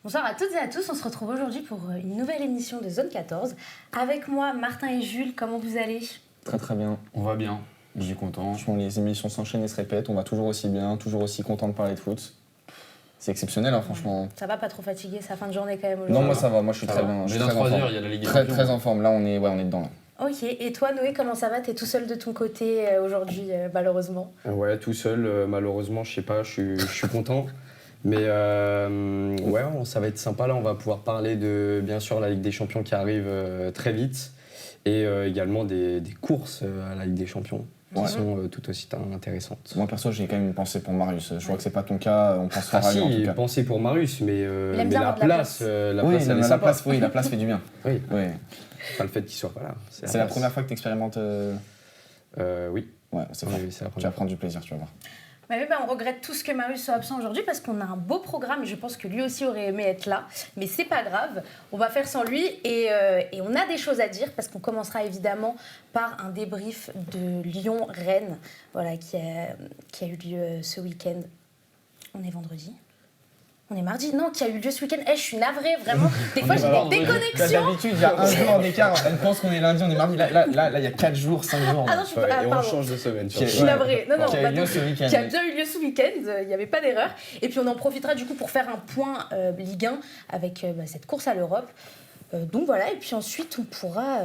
Bonsoir à toutes et à tous, on se retrouve aujourd'hui pour une nouvelle émission de Zone 14. Avec moi, Martin et Jules, comment vous allez ? Très très bien. On va bien, je suis content. Franchement, les émissions s'enchaînent et se répètent, on va toujours aussi bien, toujours aussi content de parler de foot. C'est exceptionnel, hein, franchement. Ça va, pas trop fatigué, c'est la fin de journée quand même aujourd'hui. Non, moi ça va, moi je suis très bien. Mais Je suis dans très 3 en forme. heures, il y a la Ligue des Très, Champions. très en forme, là on est dedans. Là. Ok, et toi Noé, comment ça va ? T'es tout seul de ton côté aujourd'hui, malheureusement. Ouais, tout seul, malheureusement, je sais pas, je suis content. Mais ouais, ça va être sympa. Là, on va pouvoir parler de, bien sûr, la Ligue des Champions qui arrive très vite et également des courses à la Ligue des Champions qui sont tout aussi intéressantes. Moi perso, j'ai quand même une pensée pour Marius. Je vois que c'est pas ton cas, on pense Ah à lui en si, tout cas. pensée pour Marius, mais bien la avoir de la place, Oui, elle est sympa. la place fait du bien. Oui, Oui. pas le fait qu'il soit pas là. C'est la première fois que tu expérimentes. Oui. Ouais, c'est Oui, fort. oui, c'est la Tu vas première. prendre du plaisir, tu vas voir. Mais oui, on regrette tous que Marius soit absent aujourd'hui parce qu'on a un beau programme et je pense que lui aussi aurait aimé être là. Mais c'est pas grave, on va faire sans lui et on a des choses à dire parce qu'on commencera évidemment par un débrief de Lyon-Rennes, voilà, qui a eu lieu ce week-end. On est vendredi. On est mardi, non, qui a eu lieu ce week-end. Je suis navrée, vraiment. Des fois, j'ai des déconnexions. D'habitude, il y a un jour d'écart. Elle pense qu'on est lundi, on est mardi. Là, il y a 4 jours, 5 jours. Ah non, je suis pas. Et on pardon. change de semaine. Qui est- Je suis navrée. Non, Qui a pas eu lieu du ce tout. week-end. Qui a bien eu lieu ce week-end, il n'y avait pas d'erreur. Et puis on en profitera du coup pour faire un point Ligue 1 avec cette course à l'Europe. Donc voilà, et puis ensuite on pourra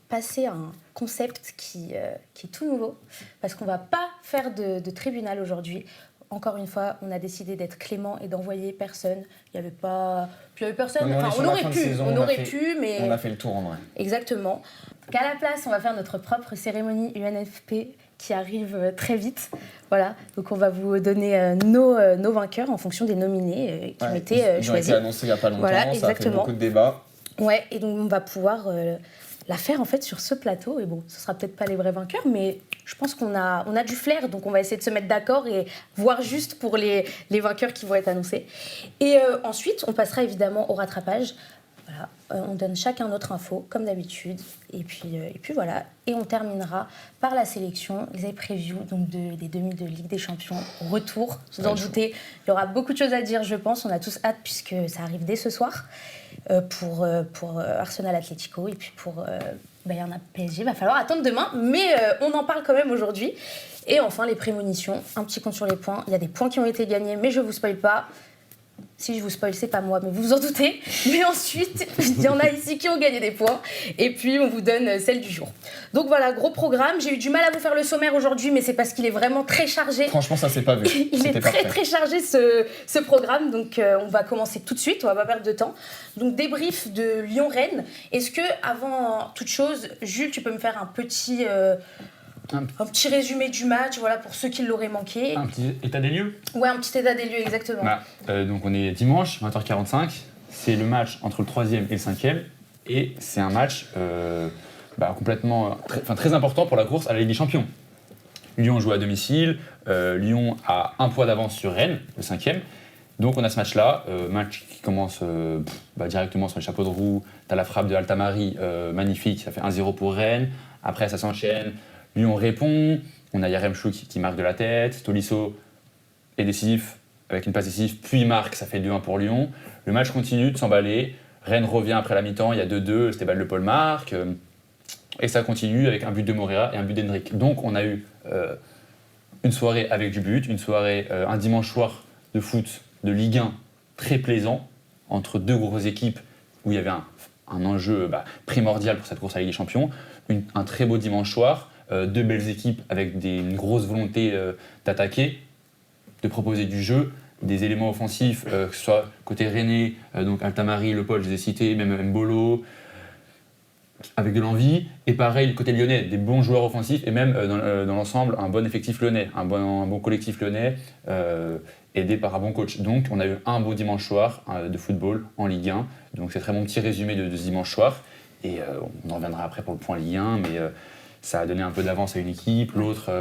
passer à un concept qui est tout nouveau, parce qu'on ne va pas faire de tribunal aujourd'hui. Encore une fois, on a décidé d'être clément et d'envoyer personne. Il n'y avait personne. Non, mais on est Enfin, sur on la aurait fin de pu, saison, on on a aurait fait- pu, mais On a fait le tour en vrai. exactement. Donc à la place, on va faire notre propre cérémonie UNFP qui arrive très vite. Voilà, donc on va vous donner nos vainqueurs en fonction des nominés qui ont été Ils ont choisis. été annoncés il n'y a pas longtemps, Voilà, ça a fait exactement. beaucoup de débats. Ouais, et donc on va pouvoir la faire en fait sur ce plateau. Et bon, ce sera peut-être pas les vrais vainqueurs, mais je pense qu'on a du flair, donc on va essayer de se mettre d'accord et voir juste pour les vainqueurs qui vont être annoncés. Et ensuite, on passera évidemment au rattrapage. Voilà, on donne chacun notre info, comme d'habitude. Et puis voilà. Et on terminera par la sélection, les previews donc des demi de Ligue des Champions. Retour, vous en doutez. Il y aura beaucoup de choses à dire, je pense. On a tous hâte puisque ça arrive dès ce soir pour Arsenal Atlético. Et puis pour Bayern PSG, il va falloir attendre demain. Mais on en parle quand même aujourd'hui. Et enfin, les prémonitions. Un petit compte sur les points. Il y a des points qui ont été gagnés, mais je ne vous spoil pas. Si je vous spoil, c'est pas moi, mais vous vous en doutez. Mais ensuite, il y en a ici qui ont gagné des points. Et puis, on vous donne celle du jour. Donc voilà, gros programme. J'ai eu du mal à vous faire le sommaire aujourd'hui, mais c'est parce qu'il est vraiment très chargé. Franchement, ça s'est pas vu. Il est C'était très parfait. très chargé ce programme. Donc on va commencer tout de suite, on va pas perdre de temps. Donc débrief de Lyon-Rennes. Est-ce que, avant toute chose, Jules, tu peux me faire un petit résumé du match, voilà, pour ceux qui l'auraient manqué. Un petit état des lieux. Ouais, un petit état des lieux, exactement. Voilà. Donc on est dimanche, 20h45. C'est le match entre le 3e et le 5e. Et c'est un match complètement très important pour la course à la Ligue des Champions. Lyon joue à domicile. Lyon a un point d'avance sur Rennes, le 5e. Donc on a ce match-là, match qui commence directement sur les chapeaux de roue. T'as la frappe de Altamari, magnifique, ça fait 1-0 pour Rennes. Après ça s'enchaîne, Lyon répond, on a Yaremchou qui marque de la tête, Tolisso est décisif avec une passe décisive, puis marque, ça fait 2-1 pour Lyon. Le match continue de s'emballer, Rennes revient après la mi-temps, il y a 2-2, Stéphane Le Paul marque, et ça continue avec un but de Moreira et un but d'Hendrick. Donc on a eu une soirée avec du but, une soirée, un dimanche soir de foot de Ligue 1 très plaisant, entre deux grosses équipes où il y avait un enjeu primordial pour cette course à la Ligue des Champions, un très beau dimanche soir, deux belles équipes avec une grosse volonté d'attaquer, de proposer du jeu, des éléments offensifs, que ce soit côté Rennais, donc Altamari, Le Paul, je les ai cités, même Mbolo, avec de l'envie. Et pareil, le côté lyonnais, des bons joueurs offensifs et même dans l'ensemble, un bon effectif lyonnais, un bon collectif lyonnais, aidé par un bon coach. Donc on a eu un beau dimanche soir de football en Ligue 1. Donc c'est très bon petit résumé de ce dimanche soir. Et on en reviendra après pour le point Ligue 1, mais ça a donné un peu d'avance à une équipe, l'autre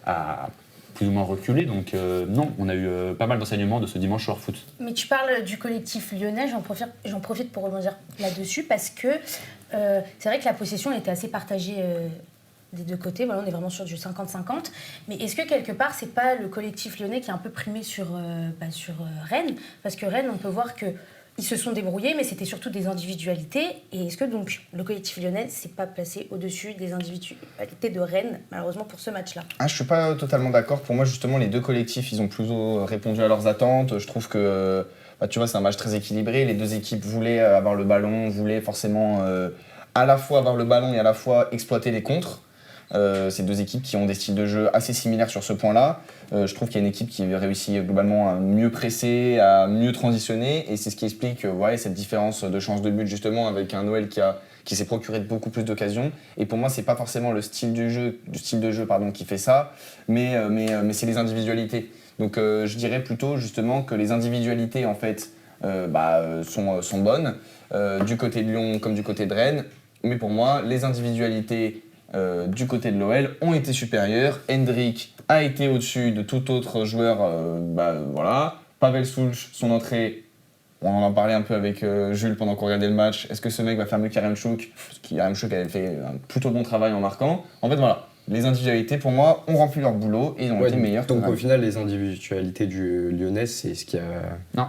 a plus ou moins reculé. Donc non, on a eu pas mal d'enseignements de ce dimanche soir foot. Mais tu parles du collectif lyonnais, j'en profite pour rebondir là-dessus parce que c'est vrai que la possession était assez partagée des deux côtés. Voilà, on est vraiment sur du 50-50. Mais est-ce que quelque part, c'est pas le collectif lyonnais qui est un peu primé sur Rennes ? Parce que Rennes, on peut voir que ils se sont débrouillés, mais c'était surtout des individualités. Et est-ce que donc le collectif lyonnais s'est pas placé au-dessus des individualités de Rennes, malheureusement pour ce match-là? Ah, je suis pas totalement d'accord. Pour moi, justement, les deux collectifs, ils ont plutôt répondu à leurs attentes. Je trouve que, tu vois, c'est un match très équilibré. Les deux équipes voulaient avoir le ballon, voulaient forcément à la fois avoir le ballon et à la fois exploiter les contres. C'est deux équipes qui ont des styles de jeu assez similaires sur ce point-là. Je trouve qu'il y a une équipe qui réussit globalement à mieux presser, à mieux transitionner, et c'est ce qui explique cette différence de chance de but justement avec un Noël qui s'est procuré beaucoup plus d'occasions. Et pour moi, c'est pas forcément le style de jeu qui fait ça, mais c'est les individualités. Donc je dirais plutôt justement que les individualités en fait sont bonnes du côté de Lyon comme du côté de Rennes, mais pour moi, les individualités du côté de l'OL ont été supérieurs. Hendrick a été au-dessus de tout autre joueur. Pavel Souch, son entrée, on en parlait un peu avec Jules pendant qu'on regardait le match. Est-ce que ce mec va faire mieux qu'Yaremchuk? Yaremchuk avait fait un plutôt bon travail en marquant. En fait, voilà. Les individualités, pour moi, ont rempli leur boulot et ils ont été meilleurs. Donc au final, les individualités du Lyonnais, c'est ce qui a... Non.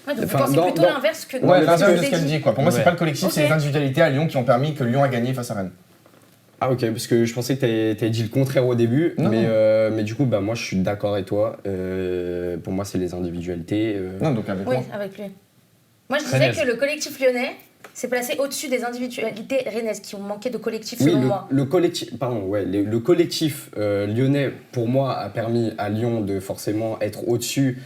Ouais, donc vous pensez plutôt l'inverse que... Ouais, l'inverse de ce qu'elle dit, quoi. Pour moi, c'est pas le collectif, Okay. c'est les individualités à Lyon qui ont permis que Lyon a gagné face à Rennes. Ah ok, parce que je pensais que t'avais dit le contraire au début, mais du coup, moi je suis d'accord avec toi. Pour moi, c'est les individualités. Non, donc avec Oui, moi. avec lui. Moi, je disais Rennes. que le collectif lyonnais s'est placé au-dessus des individualités rennaises qui ont manqué de collectif, Oui, selon moi. le collectif lyonnais, pour moi, a permis à Lyon de forcément être au-dessus.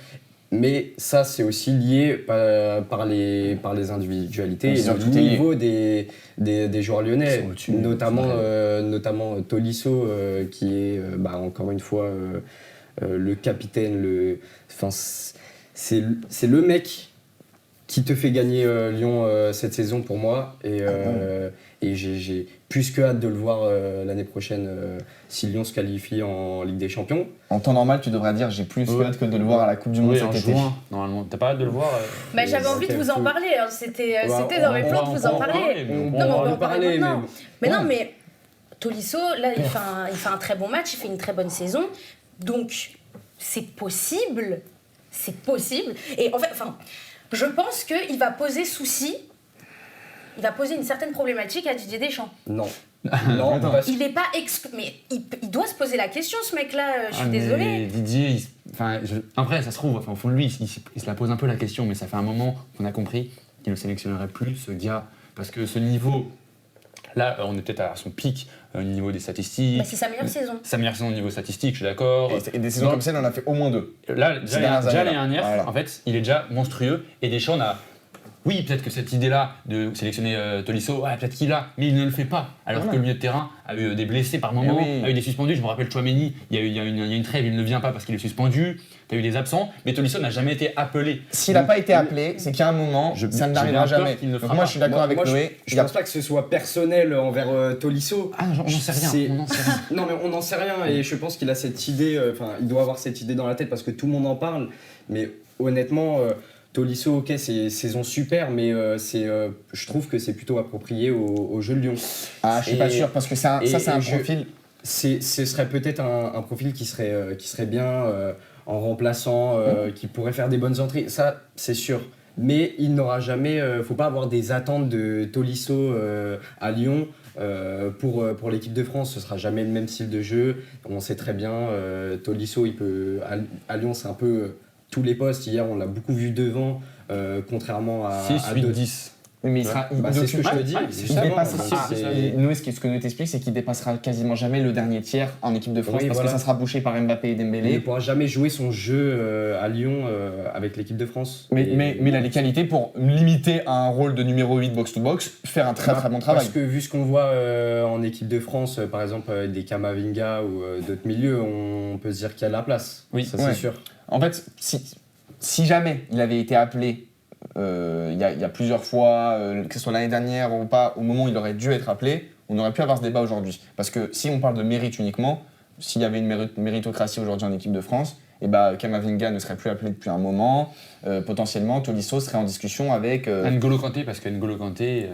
Mais ça, c'est aussi lié par les individualités Oui, et tout le est lié. niveau des joueurs lyonnais, Ils sont au-dessus, notamment Tolisso, qui est encore une fois le capitaine. C'est le mec qui te fait gagner Lyon cette saison pour moi. Et j'ai plus que hâte de le voir l'année prochaine si Lyon se qualifie en Ligue des Champions. En temps normal, tu devrais dire j'ai plus hâte que de le voir à la Coupe du Monde Oui, cet en été. juin, normalement. T'as pas hâte de le voir J'avais envie de vous en parler, hein. C'était dans mes plans de vous en parler. On Non, mais on va en en parler maintenant. mais Mais non, mais Tolisso, là, il fait un très bon match, il fait une très bonne saison. Donc, c'est possible. C'est possible. Et en fait, je pense qu'il va poser souci. Il va poser une certaine problématique à Didier Deschamps. non. Attends. parce que- Il n'est pas mais il doit se poser la question, ce mec-là. Je suis mais désolée. Didier, après, ça se trouve, au fond de lui, il se la pose un peu la question, mais ça fait un moment qu'on a compris qu'il ne sélectionnerait plus ce gars. Parce que ce niveau, là, on est peut-être à son pic au niveau des statistiques. C'est sa meilleure saison. Sa meilleure saison au niveau statistique, je suis d'accord. Et des saisons comme ça, il en a fait au moins 2. Là, Ces déjà dernières l'année années-là. dernière, Voilà. en fait, il est déjà monstrueux. Et Deschamps a. Oui, peut-être que cette idée-là de sélectionner Tolisso, peut-être qu'il l'a, mais il ne le fait pas. Alors que le milieu de terrain a eu des blessés par moment, oui. a eu des suspendus. Je me rappelle Chouameni, il y a une trêve, il ne vient pas parce qu'il est suspendu. Tu as eu des absents, mais Tolisso n'a jamais été appelé. S'il n'a pas été appelé, c'est qu'à un moment, ça ne j'ai n'arrivera bien peur jamais. qu'il ne le Donc fera moi, pas. je suis d'accord avec Noé. Je pense pas que ce soit personnel envers Tolisso. Ah, on n'en sait rien. On n'en sait rien. Non, mais on n'en sait rien et je pense qu'il a cette idée, il doit avoir cette idée dans la tête parce que tout le monde en parle. Mais honnêtement, Tolisso, ok, c'est saison super, mais je trouve que c'est plutôt approprié au jeu de Lyon. Ah, je suis pas sûr, parce que c'est un je- profil. Ce serait peut-être un profil qui serait bien en remplaçant, qui pourrait faire des bonnes entrées, ça c'est sûr. Mais il n'aura jamais, faut pas avoir des attentes de Tolisso à Lyon pour l'équipe de France. Ce sera jamais le même style de jeu. On sait très bien, Tolisso, à Lyon c'est un peu tous les postes. Hier on l'a beaucoup vu devant, contrairement à 6, 8, d'autres. 10. Oui, mais il sera. C'est ce que je te dis. ouais, Il justement, dépassera. c'est- Noé, ce que Noé t'explique, c'est qu'il dépassera quasiment jamais le dernier tiers en équipe de France Oui, parce voilà. que ça sera bouché par Mbappé et Il ne Dembélé. pourra jamais jouer son jeu à Lyon avec l'équipe de France. Mais Et- il a les qualités pour limiter à un rôle de numéro 8 box-to-box, faire un très très bon travail. Parce que vu ce qu'on voit en équipe de France, par exemple avec des Kamavinga ou d'autres milieux, on peut se dire qu'il y a de la place. Oui, ça ouais. c'est sûr. En fait, si jamais il avait été appelé il y a plusieurs fois, que ce soit l'année dernière ou pas, au moment où il aurait dû être appelé, on aurait pu avoir ce débat aujourd'hui. Parce que si on parle de mérite uniquement, s'il y avait une méritocratie aujourd'hui en équipe de France, Kamavinga ne serait plus appelé depuis un moment. Potentiellement, Tolisso serait en discussion avec. N'Golo Kanté, parce que N'Golo Kanté,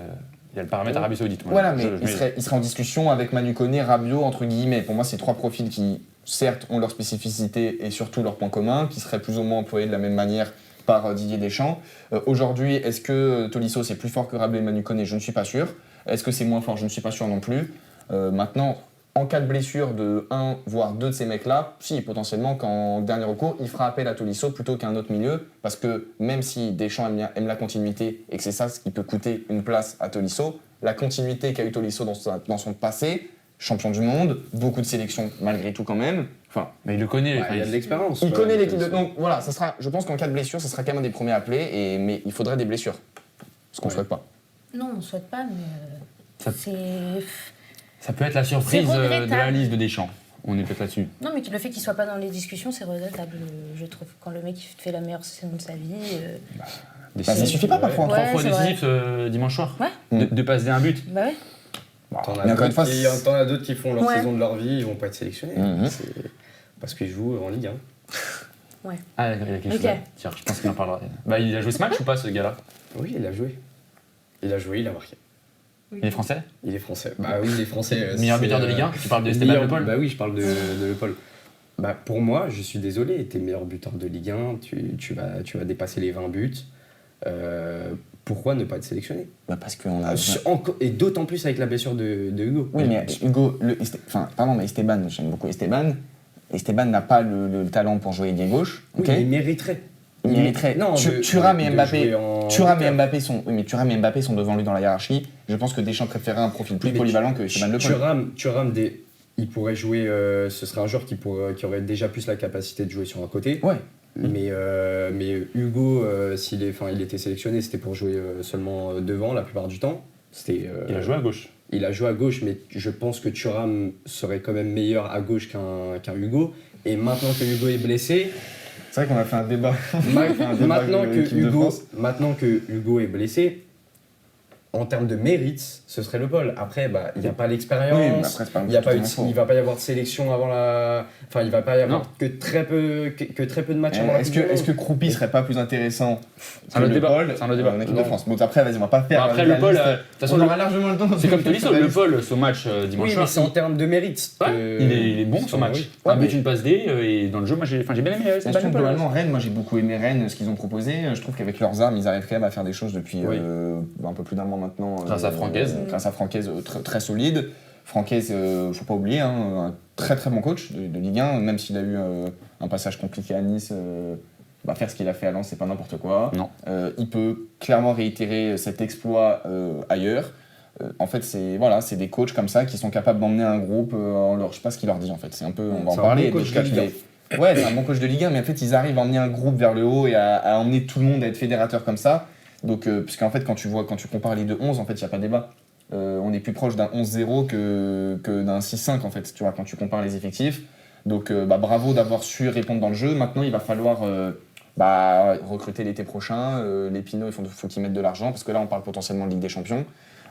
il y a le paramètre Arabie Saoudite. Voilà, mais il serait en discussion avec Manu Koné, Rabiot, entre guillemets. Pour moi, c'est trois profils qui, certes, ont leur spécificité et surtout leurs points communs, qui seraient plus ou moins employés de la même manière par Didier Deschamps. Aujourd'hui, est-ce que Tolisso c'est plus fort que Rabé Manu Koné? Je ne suis pas sûr. Est-ce que c'est moins fort? Je ne suis pas sûr non plus. Maintenant, en cas de blessure de 1 voire 2 de ces mecs-là, si potentiellement qu'en dernier recours, il fera appel à Tolisso plutôt qu'à un autre milieu, parce que même si Deschamps aime la continuité et que c'est ça ce qui peut coûter une place à Tolisso, la continuité qu'a eu Tolisso dans son passé, champion du monde, beaucoup de sélections malgré tout quand même. Enfin, Mais il le connaît. Il y a de l'expérience. il quoi, connaît l'équipe de. Tolisso. Donc voilà, ça sera, je pense qu'en cas de blessure, ça sera quand même un des premiers appelés, mais il faudrait des blessures. Ce qu'on ne souhaite pas. Non, on ne souhaite pas, mais Ça- c'est... Ça peut être la surprise C'est de la regrettable. liste de Deschamps. On est peut-être là-dessus. Non, mais le fait qu'il soit pas dans les discussions, c'est regrettable, je trouve. Quand le mec il fait la meilleure saison de sa vie... Bah, ça suffit pas parfois. 3 Ouais, fois c'est décisif dimanche soir. Ouais. De passes un but. Bah ouais. T'en Mais as encore une fois, d'autres qui font leur Ouais. saison de leur vie, ils vont pas être sélectionnés. Mhm. C'est parce qu'ils jouent en Ligue 1. Ah, il y a quelque Ok. chose. Là. Tiens, je pense qu'il en parlera. Bah, il a joué ce match ou pas, ce gars-là? Oui, il a joué. Il a marqué. Il est français? Il est français. Bah oui, il est français. Meilleur c'est, buteur de Ligue 1? Tu parles de Esteban meilleur- Le Paul? Bah oui, je parle de Le Paul. Bah pour moi, je suis désolé, t'es meilleur buteur de Ligue 1, tu vas dépasser les 20 buts. Pourquoi ne pas être sélectionné? Bah, parce qu'on a. Et d'autant plus avec la blessure de Hugo. Oui, mais Hugo, pardon, mais Esteban, j'aime beaucoup Esteban. Esteban n'a pas le talent pour jouer ailier gauche. Oui, ok il mériterait. Il mériterait. Non, Thuram et de Mbappé. jouer en Thuram et hauteur. Mbappé sont. Oui, mais Thuram et Mbappé sont devant lui dans la hiérarchie. Je pense que Deschamps préférait un profil plus Oui, mais polyvalent que Esteban Le Paul. Thuram, il pourrait jouer. Ce serait un joueur qui aurait déjà plus la capacité de jouer sur un côté. Ouais. Mais Hugo, il était sélectionné, c'était pour jouer seulement devant la plupart du temps. Il a joué à gauche. Il a joué à gauche, mais je pense que Thuram serait quand même meilleur à gauche qu'un Hugo. Et maintenant que Hugo est blessé, C'est vrai qu'on a fait un débat. maintenant avec l'équipe de France. que Hugo est blessé, en termes de mérite, ce serait Le Paul. Après, il n'y a pas Oui, mais l'expérience. après, c'est pas Il totalement faux. va pas y avoir de sélection avant la. Enfin, il va pas y avoir Non. que très peu de matchs avant la Est-ce Coupe du que, Monde. Kroupi serait pas plus intéressant C'est un autre que Le débat. Paul C'est un autre débat. en équipe de Non. France? Bon, après, vas-y, on va pas faire. Après, la Le Paul, liste. de toute façon, On aura largement le temps. c'est comme Tolisso. Le Paul, son match dimanche Oui, soir. mais c'est en termes de mérite. Ouais, il est bon son match. Oui. Un but, mais- une passe D, et dans le jeu, moi j'ai bien aimé Je Esteban trouve Le Paul. globalement Rennes, moi j'ai beaucoup aimé Rennes, ce qu'ils ont proposé. Je trouve qu'avec leurs armes, ils arrivent quand même à faire des choses depuis Oui. un peu plus d'un mois maintenant. Grâce à Francaise. Grâce à Francaise, très solide. Francaise, faut pas oublier, un très très bon coach de Ligue 1, même s'il a eu un passage compliqué à Nice. Faire ce qu'il a fait à Lens, c'est pas n'importe quoi. Non. Il peut clairement réitérer cet exploit ailleurs. En fait, c'est des coachs comme ça qui sont capables d'emmener un groupe je sais pas ce qu'il leur dit en fait. C'est un peu, on va en C'est un parler. bon coach Déjà de qu'il Ligue est- Ouais, c'est un bon coach de Ligue 1, mais en fait, ils arrivent à emmener un groupe vers le haut et à emmener tout le monde à être fédérateur comme ça. Donc, puisqu'en fait, quand tu compares les deux 11, en fait, il n'y a pas de débat. On est plus proche d'un 11-0 que d'un 6-5, en fait, tu vois, quand tu compares les effectifs. Donc, bravo d'avoir su répondre dans le jeu. Maintenant, il va falloir recruter l'été prochain. Les Pinots, faut qu'ils mettent de l'argent, parce que là, on parle potentiellement de Ligue des Champions.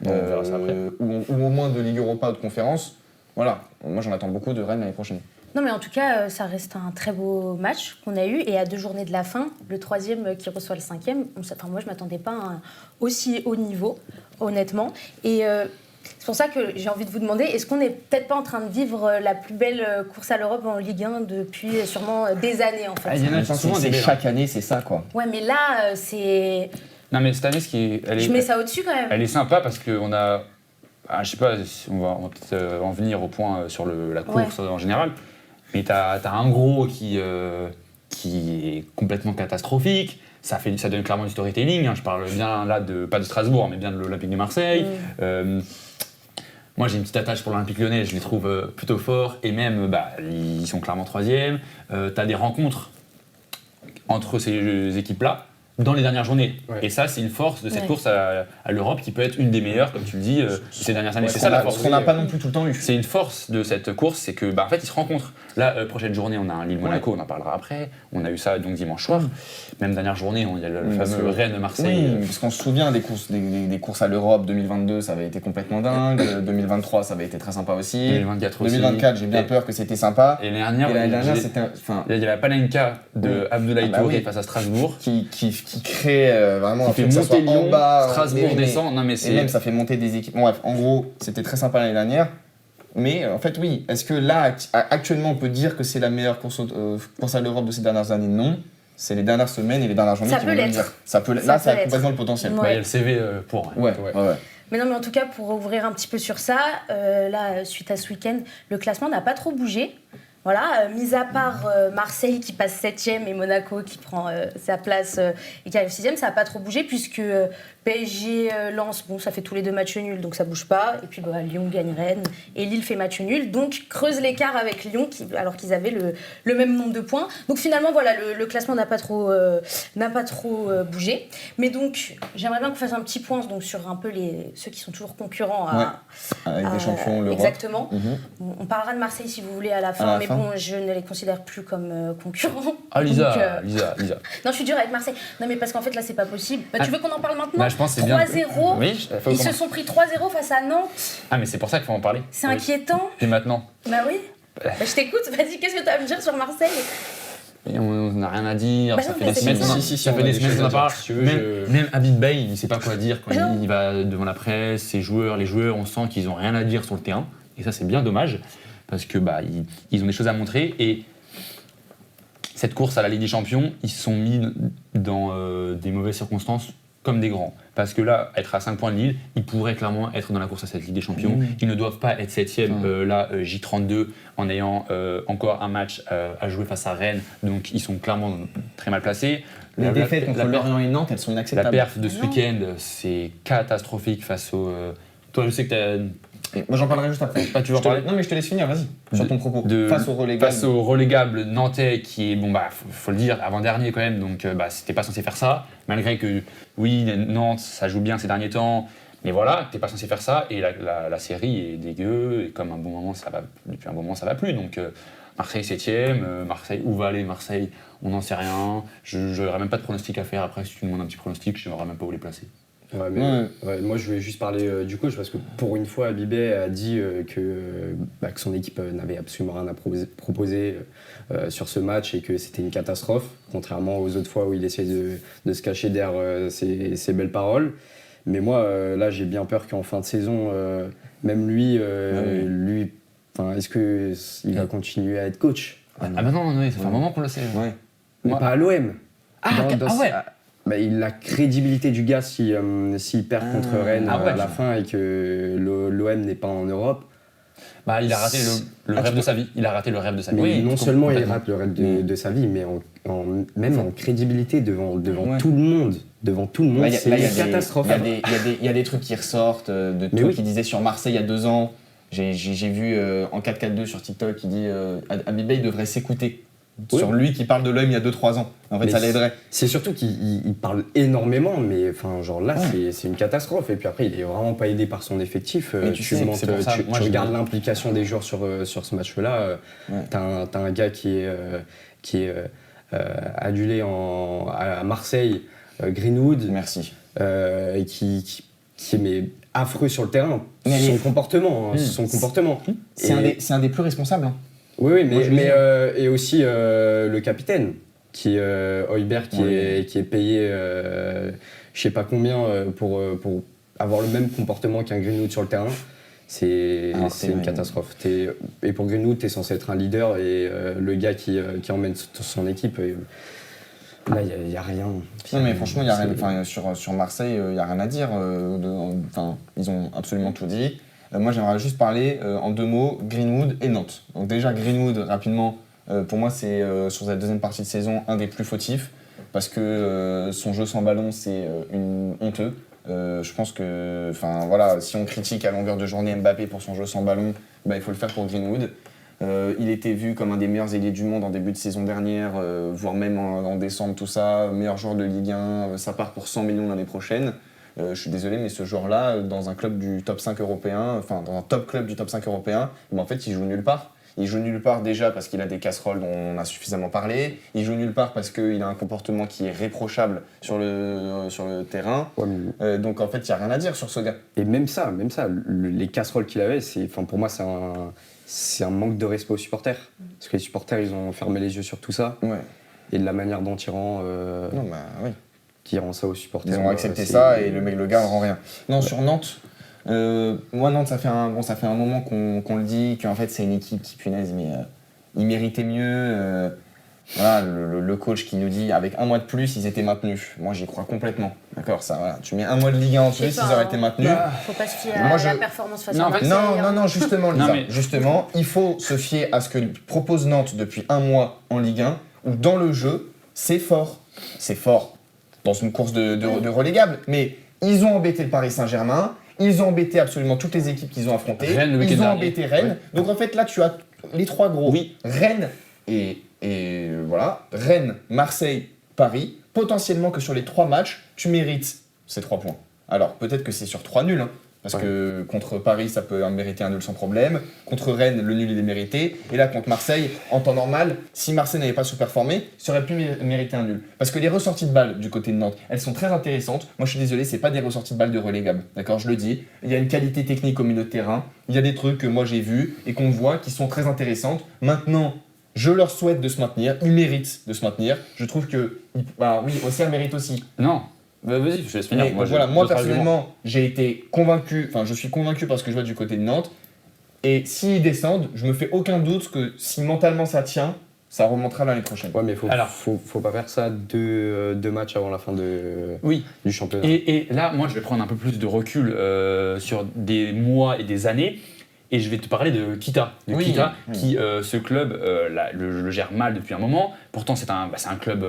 On verra ça après. Ou au moins de Ligue Europa ou de conférence. Voilà, moi, j'en attends beaucoup de Rennes l'année prochaine. Non, mais en tout cas, ça reste un très beau match qu'on a eu. Et à 2 journées de la fin, le 3e qui reçoit le 5e, moi, je ne m'attendais pas à un aussi haut niveau, honnêtement. Et c'est pour ça que j'ai envie de vous demander, est-ce qu'on n'est peut-être pas en train de vivre la plus belle course à l'Europe en Ligue 1 depuis sûrement des années, en fait? Ah, il y en a souvent des délires. Chaque année, c'est ça, quoi. Ouais, mais là, c'est... Non, mais cette année, Je mets ça au-dessus, quand même. elle est sympa parce qu'on a. Je sais pas, on va peut-être en venir au point sur la course en général. Mais t'as un gros qui est complètement catastrophique. Ça donne clairement du storytelling. Je parle bien là pas de Strasbourg, mais bien de l'Olympique de Marseille. Moi, j'ai une petite attache pour l'Olympique Lyonnais. Je les trouve plutôt forts. Et même, ils sont clairement 3e. T'as des rencontres entre ces équipes-là dans les dernières journées. Ouais. Et ça, c'est une force de cette Ouais. course à l'Europe qui peut être une des meilleures, comme tu le dis, ces dernières années. Ouais, C'est ça la ce force. qu'on n'a pas non plus tout le temps eu. C'est une force de cette course, c'est que en fait ils se rencontrent. Là, prochaine journée, on a un Lille-Monaco, on en parlera après. On a eu ça donc dimanche soir. Même dernière journée, il y a le Oui, fameux parce que- Rennes-Marseille. Oui, parce qu'on se souvient des courses à l'Europe 2022, ça avait été complètement dingue. 2023, ça avait été très sympa aussi. 2024 aussi. 2024, j'ai bien Et- peur que c'était sympa. Et l'année Et dernière, l'année dernière, j'ai- c'était. il y a la Panenka de Oui. Abdoulaye Ah bah Touré oui. face à Strasbourg. Qui crée vraiment Qui un fait truc, que ça monter soit en Lyon, bas, Strasbourg mais- descend. Non mais Et c'est. même ça fait monter des équipes. Bon, bref, en gros, c'était très sympa l'année dernière. Mais en fait, oui. Est-ce que là, actuellement, on peut dire que c'est la meilleure course à l'Europe de ces dernières années? Non. c'est les dernières semaines et les dernières journées Ça qui peut vont nous le l'être. dire. Ça peut, Ça là, peut ça a l'être. complètement le potentiel. Ouais. Bah, il y a le CV pour. Ouais. Mais non, mais en tout cas, pour ouvrir un petit peu sur ça, là, suite à ce week-end, le classement n'a pas trop bougé. Voilà, mis à part Marseille qui passe 7e et Monaco qui prend sa place et qui arrive 6e, ça n'a pas trop bougé puisque PSG, Lens, bon, ça fait tous les 2 matchs nuls, donc ça bouge pas. Et puis Lyon gagne Rennes et Lille fait match nul, donc creuse l'écart avec Lyon alors qu'ils avaient le même nombre de points. Donc finalement, voilà, le classement n'a pas trop bougé. Mais donc, j'aimerais bien qu'on fasse un petit point donc, sur un peu ceux qui sont toujours concurrents Avec des champions, l'Europe. Exactement. Mhm. On parlera de Marseille si vous voulez à la fin, À la mais fin. bon, je ne les considère plus comme concurrents. Ah, Lisa, Donc, Lisa. Non, je suis dure avec Marseille. Non, mais parce qu'en fait, là, c'est pas possible. Tu veux qu'on en parle maintenant Bah, je pense que c'est bien. 3-0. Oui, faut Ils qu'on- se sont pris 3-0 face à Nantes. Ah, mais c'est pour ça qu'il faut en parler. C'est Oui. inquiétant. Et maintenant Bah oui. Bah, je t'écoute. Vas-y, qu'est-ce que tu as à me dire sur Marseille? Et on n'a rien à dire, Bah ça non, fait mais des c'est semaines, ça. ça fait des semaines qu'on en parle. Si tu veux, Même Habib Bey, il ne sait pas quoi dire quand Bah non. il va devant la presse, les joueurs, on sent qu'ils n'ont rien à dire sur le terrain. Et ça, c'est bien dommage, parce que ils ont des choses à montrer. Et cette course à la Ligue des Champions, ils se sont mis dans des mauvaises circonstances comme des grands. Parce que là, être à 5 points de Lille, ils pourraient clairement être dans la course à cette Ligue des Champions. Ils ne doivent pas être 7e, J32, en ayant encore un match à jouer face à Rennes. Donc ils sont clairement très mal placés. Les défaites contre la perf- Lorient et Nantes, elles sont La inacceptables. perf de ce Non. week-end, c'est catastrophique face au... Toi, je sais que t'as... Et moi, j'en parlerai juste après. Ah, tu veux en parler Non, mais je te laisse finir, vas-y. Sur ton propos. Face au relégable. Face au relégable nantais qui est, faut le dire, avant-dernier quand même, donc c'était pas censé faire ça, malgré que, oui, Nantes, ça joue bien ces derniers temps, mais voilà, t'es pas censé faire ça, et la série est dégueu, et comme depuis un bon moment ça va plus, donc Marseille 7ème, Marseille, où va aller Marseille, on n'en sait rien, j'aurais même pas de pronostic à faire, après si tu demandes un petit pronostic, je saurais même pas où les placer. Ouais, mais, ouais, moi je voulais juste parler du coach parce que pour une fois Habibé a dit que son équipe n'avait absolument rien à proposer sur ce match et que c'était une catastrophe, contrairement aux autres fois où il essayait de se cacher derrière ses belles paroles. Mais moi là j'ai bien peur qu'en fin de saison, même lui, est-ce qu'il va continuer à être coach? Ah bah non, ça fait un moment qu'on le sait. Ouais. Mais Ouais. pas à l'OM. Ah ouais. La crédibilité du gars s'il perd contre Rennes Ah ouais. à la fin et que l'OM n'est pas en Europe. Il a raté le rêve de sa vie. Il a raté le rêve de sa vie. Mais Oui, non seulement il complètement. rate le rêve de sa vie, mais même en crédibilité devant Ouais. tout le monde. Devant tout le monde, c'est une catastrophe. Il y a des trucs qui ressortent de Mais tout oui. qu'il disait sur Marseille il y a 2 ans. J'ai vu en 4-4-2 sur TikTok, il dit Habib Bey devrait s'écouter. Oui. Sur lui qui parle de l'OM il y a 2-3 ans. En fait, Mais ça l'aiderait. C'est surtout qu'il parle énormément, mais là, c'est une catastrophe. Et puis après, il est vraiment pas aidé par son effectif. Mais tu sais, c'est pour ça, moi, tu je- regardes l'implication des joueurs sur ce match-là. Ouais. T'as un gars qui est adulé à Marseille, Greenwood, Merci. et qui est mais affreux sur le terrain. Mais Son les- comportement. Son comportement. C'est Et- un des plus responsables. Hein. Oui, Moi, je mais le dis. et aussi le capitaine, qui Højbjerg, qui est payé je sais pas combien pour avoir le même comportement qu'un Greenwood sur le terrain. C'est Alors, une catastrophe. Et pour Greenwood, tu es censé être un leader et le gars qui emmène son équipe, là, il n'y a rien. Non, mais franchement, il y a rien, sur Marseille, il n'y a rien à dire. Ils ont absolument tout dit. Moi, j'aimerais juste parler en 2 mots Greenwood et Nantes. Donc, déjà, Greenwood, rapidement, pour moi, c'est sur cette deuxième partie de saison un des plus fautifs parce que son jeu sans ballon, c'est honteux. Je pense que, si on critique à longueur de journée Mbappé pour son jeu sans ballon, il faut le faire pour Greenwood. Il était vu comme un des meilleurs ailiers du monde en début de saison dernière, voire même en décembre, tout ça. Meilleur joueur de Ligue 1, ça part pour 100 millions l'année prochaine. Je suis désolé, mais ce joueur-là, dans un club du top 5 européen, dans un top club du top 5 européen, en fait, il joue nulle part. Il joue nulle part déjà parce qu'il a des casseroles dont on a suffisamment parlé. Il joue nulle part parce qu'il a un comportement qui est réprochable sur le terrain. Ouais, mais- Donc en fait, il n'y a rien à dire sur ce gars. Et même ça, les casseroles qu'il avait, pour moi, c'est un manque de respect aux supporters. Parce que les supporters, ils ont fermé les yeux sur tout ça. Ouais. Et de la manière dont ils Non, oui. rendent ça aux supporters. Ils ont accepté ça et le gars ne rend rien. Non, sur Nantes, moi, Nantes, ça fait un moment qu'on le dit, qu'en fait, c'est une équipe qui, punaise, mais il méritait mieux. Voilà, le coach qui nous dit avec un mois de plus, ils étaient maintenus. Moi, j'y crois complètement. D'accord, ça, voilà. Tu mets un mois de Ligue 1 en Je sais plus, pas, ils auraient été maintenus. Faut pas se fier Moi, à la performance face Non, à en fait, Marseille. Non, justement, Lisa. Non, mais- Justement, il faut se fier à ce que propose Nantes depuis un mois en Ligue 1, où dans le jeu, c'est fort. C'est fort dans une course de relégable. Mais ils ont embêté le Paris Saint-Germain, ils ont embêté absolument toutes les équipes qu'ils ont affrontées. Rennes, le week-end ils ont dernier. embêté Rennes. Ouais. Donc en fait, là, tu as les trois gros. Oui. Rennes et voilà. Rennes, Marseille, Paris. Potentiellement que sur les 3 matchs, tu mérites ces 3 points. Alors, peut-être que c'est sur 3 nuls, hein, parce que contre Paris, ça peut mériter un nul sans problème. Contre Rennes, le nul, il est mérité. Et là, contre Marseille, en temps normal, si Marseille n'avait pas sous-performé, ça aurait pu mériter un nul. Parce que les ressorties de balles du côté de Nantes, elles sont très intéressantes. Moi, je suis désolé, c'est pas des ressorties de balles de relégable. D'accord, je le dis. Il y a une qualité technique au milieu de terrain. Il y a des trucs que moi, j'ai vus et qu'on voit qui sont très intéressantes. Maintenant, je leur souhaite de se maintenir. Ils méritent de se maintenir. Je trouve que, oui, Auxerre mérite aussi. Non, vas-y, je laisse finir. Mais J'ai moi d'autres arguments. personnellement, j'ai été convaincu, je suis convaincu parce que je vois du côté de Nantes. Et s'ils descendent, je me fais aucun doute que si mentalement ça tient, ça remontera l'année prochaine. Ouais, mais Alors. faut pas faire ça deux matchs avant la fin Oui. du championnat. Et là, moi, je vais prendre un peu plus de recul sur des mois et des années. Et je vais te parler de Kita. Qui, ce club, le gère mal depuis un moment. Pourtant, c'est un club,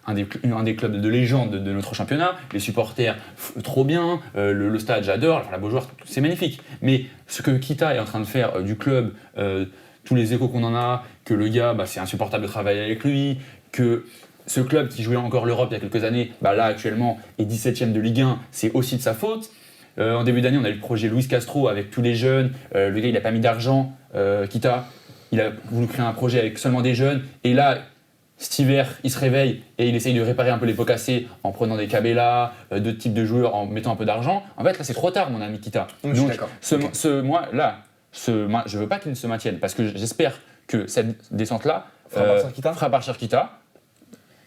un des clubs de légende de notre championnat. Les supporters, trop bien. Le stade, j'adore. Enfin, la Beaujoire, c'est magnifique. Mais ce que Kita est en train de faire du club, tous les échos qu'on en a, que le gars, c'est insupportable de travailler avec lui, que ce club qui jouait encore l'Europe il y a quelques années, là actuellement est 17ème de Ligue 1, c'est aussi de sa faute. En début d'année, on a eu le projet Luis Castro avec tous les jeunes. Le gars, il n'a pas mis d'argent. Kita, il a voulu créer un projet avec seulement des jeunes. Et là, cet hiver, il se réveille et il essaye de réparer un peu les pots cassés en prenant des Cabella, d'autres types de joueurs, en mettant un peu d'argent. En fait, là, c'est trop tard, mon ami Kita. Je suis d'accord. Moi, je veux pas qu'il se maintienne parce que j'espère que cette descente-là Fera partir Kita.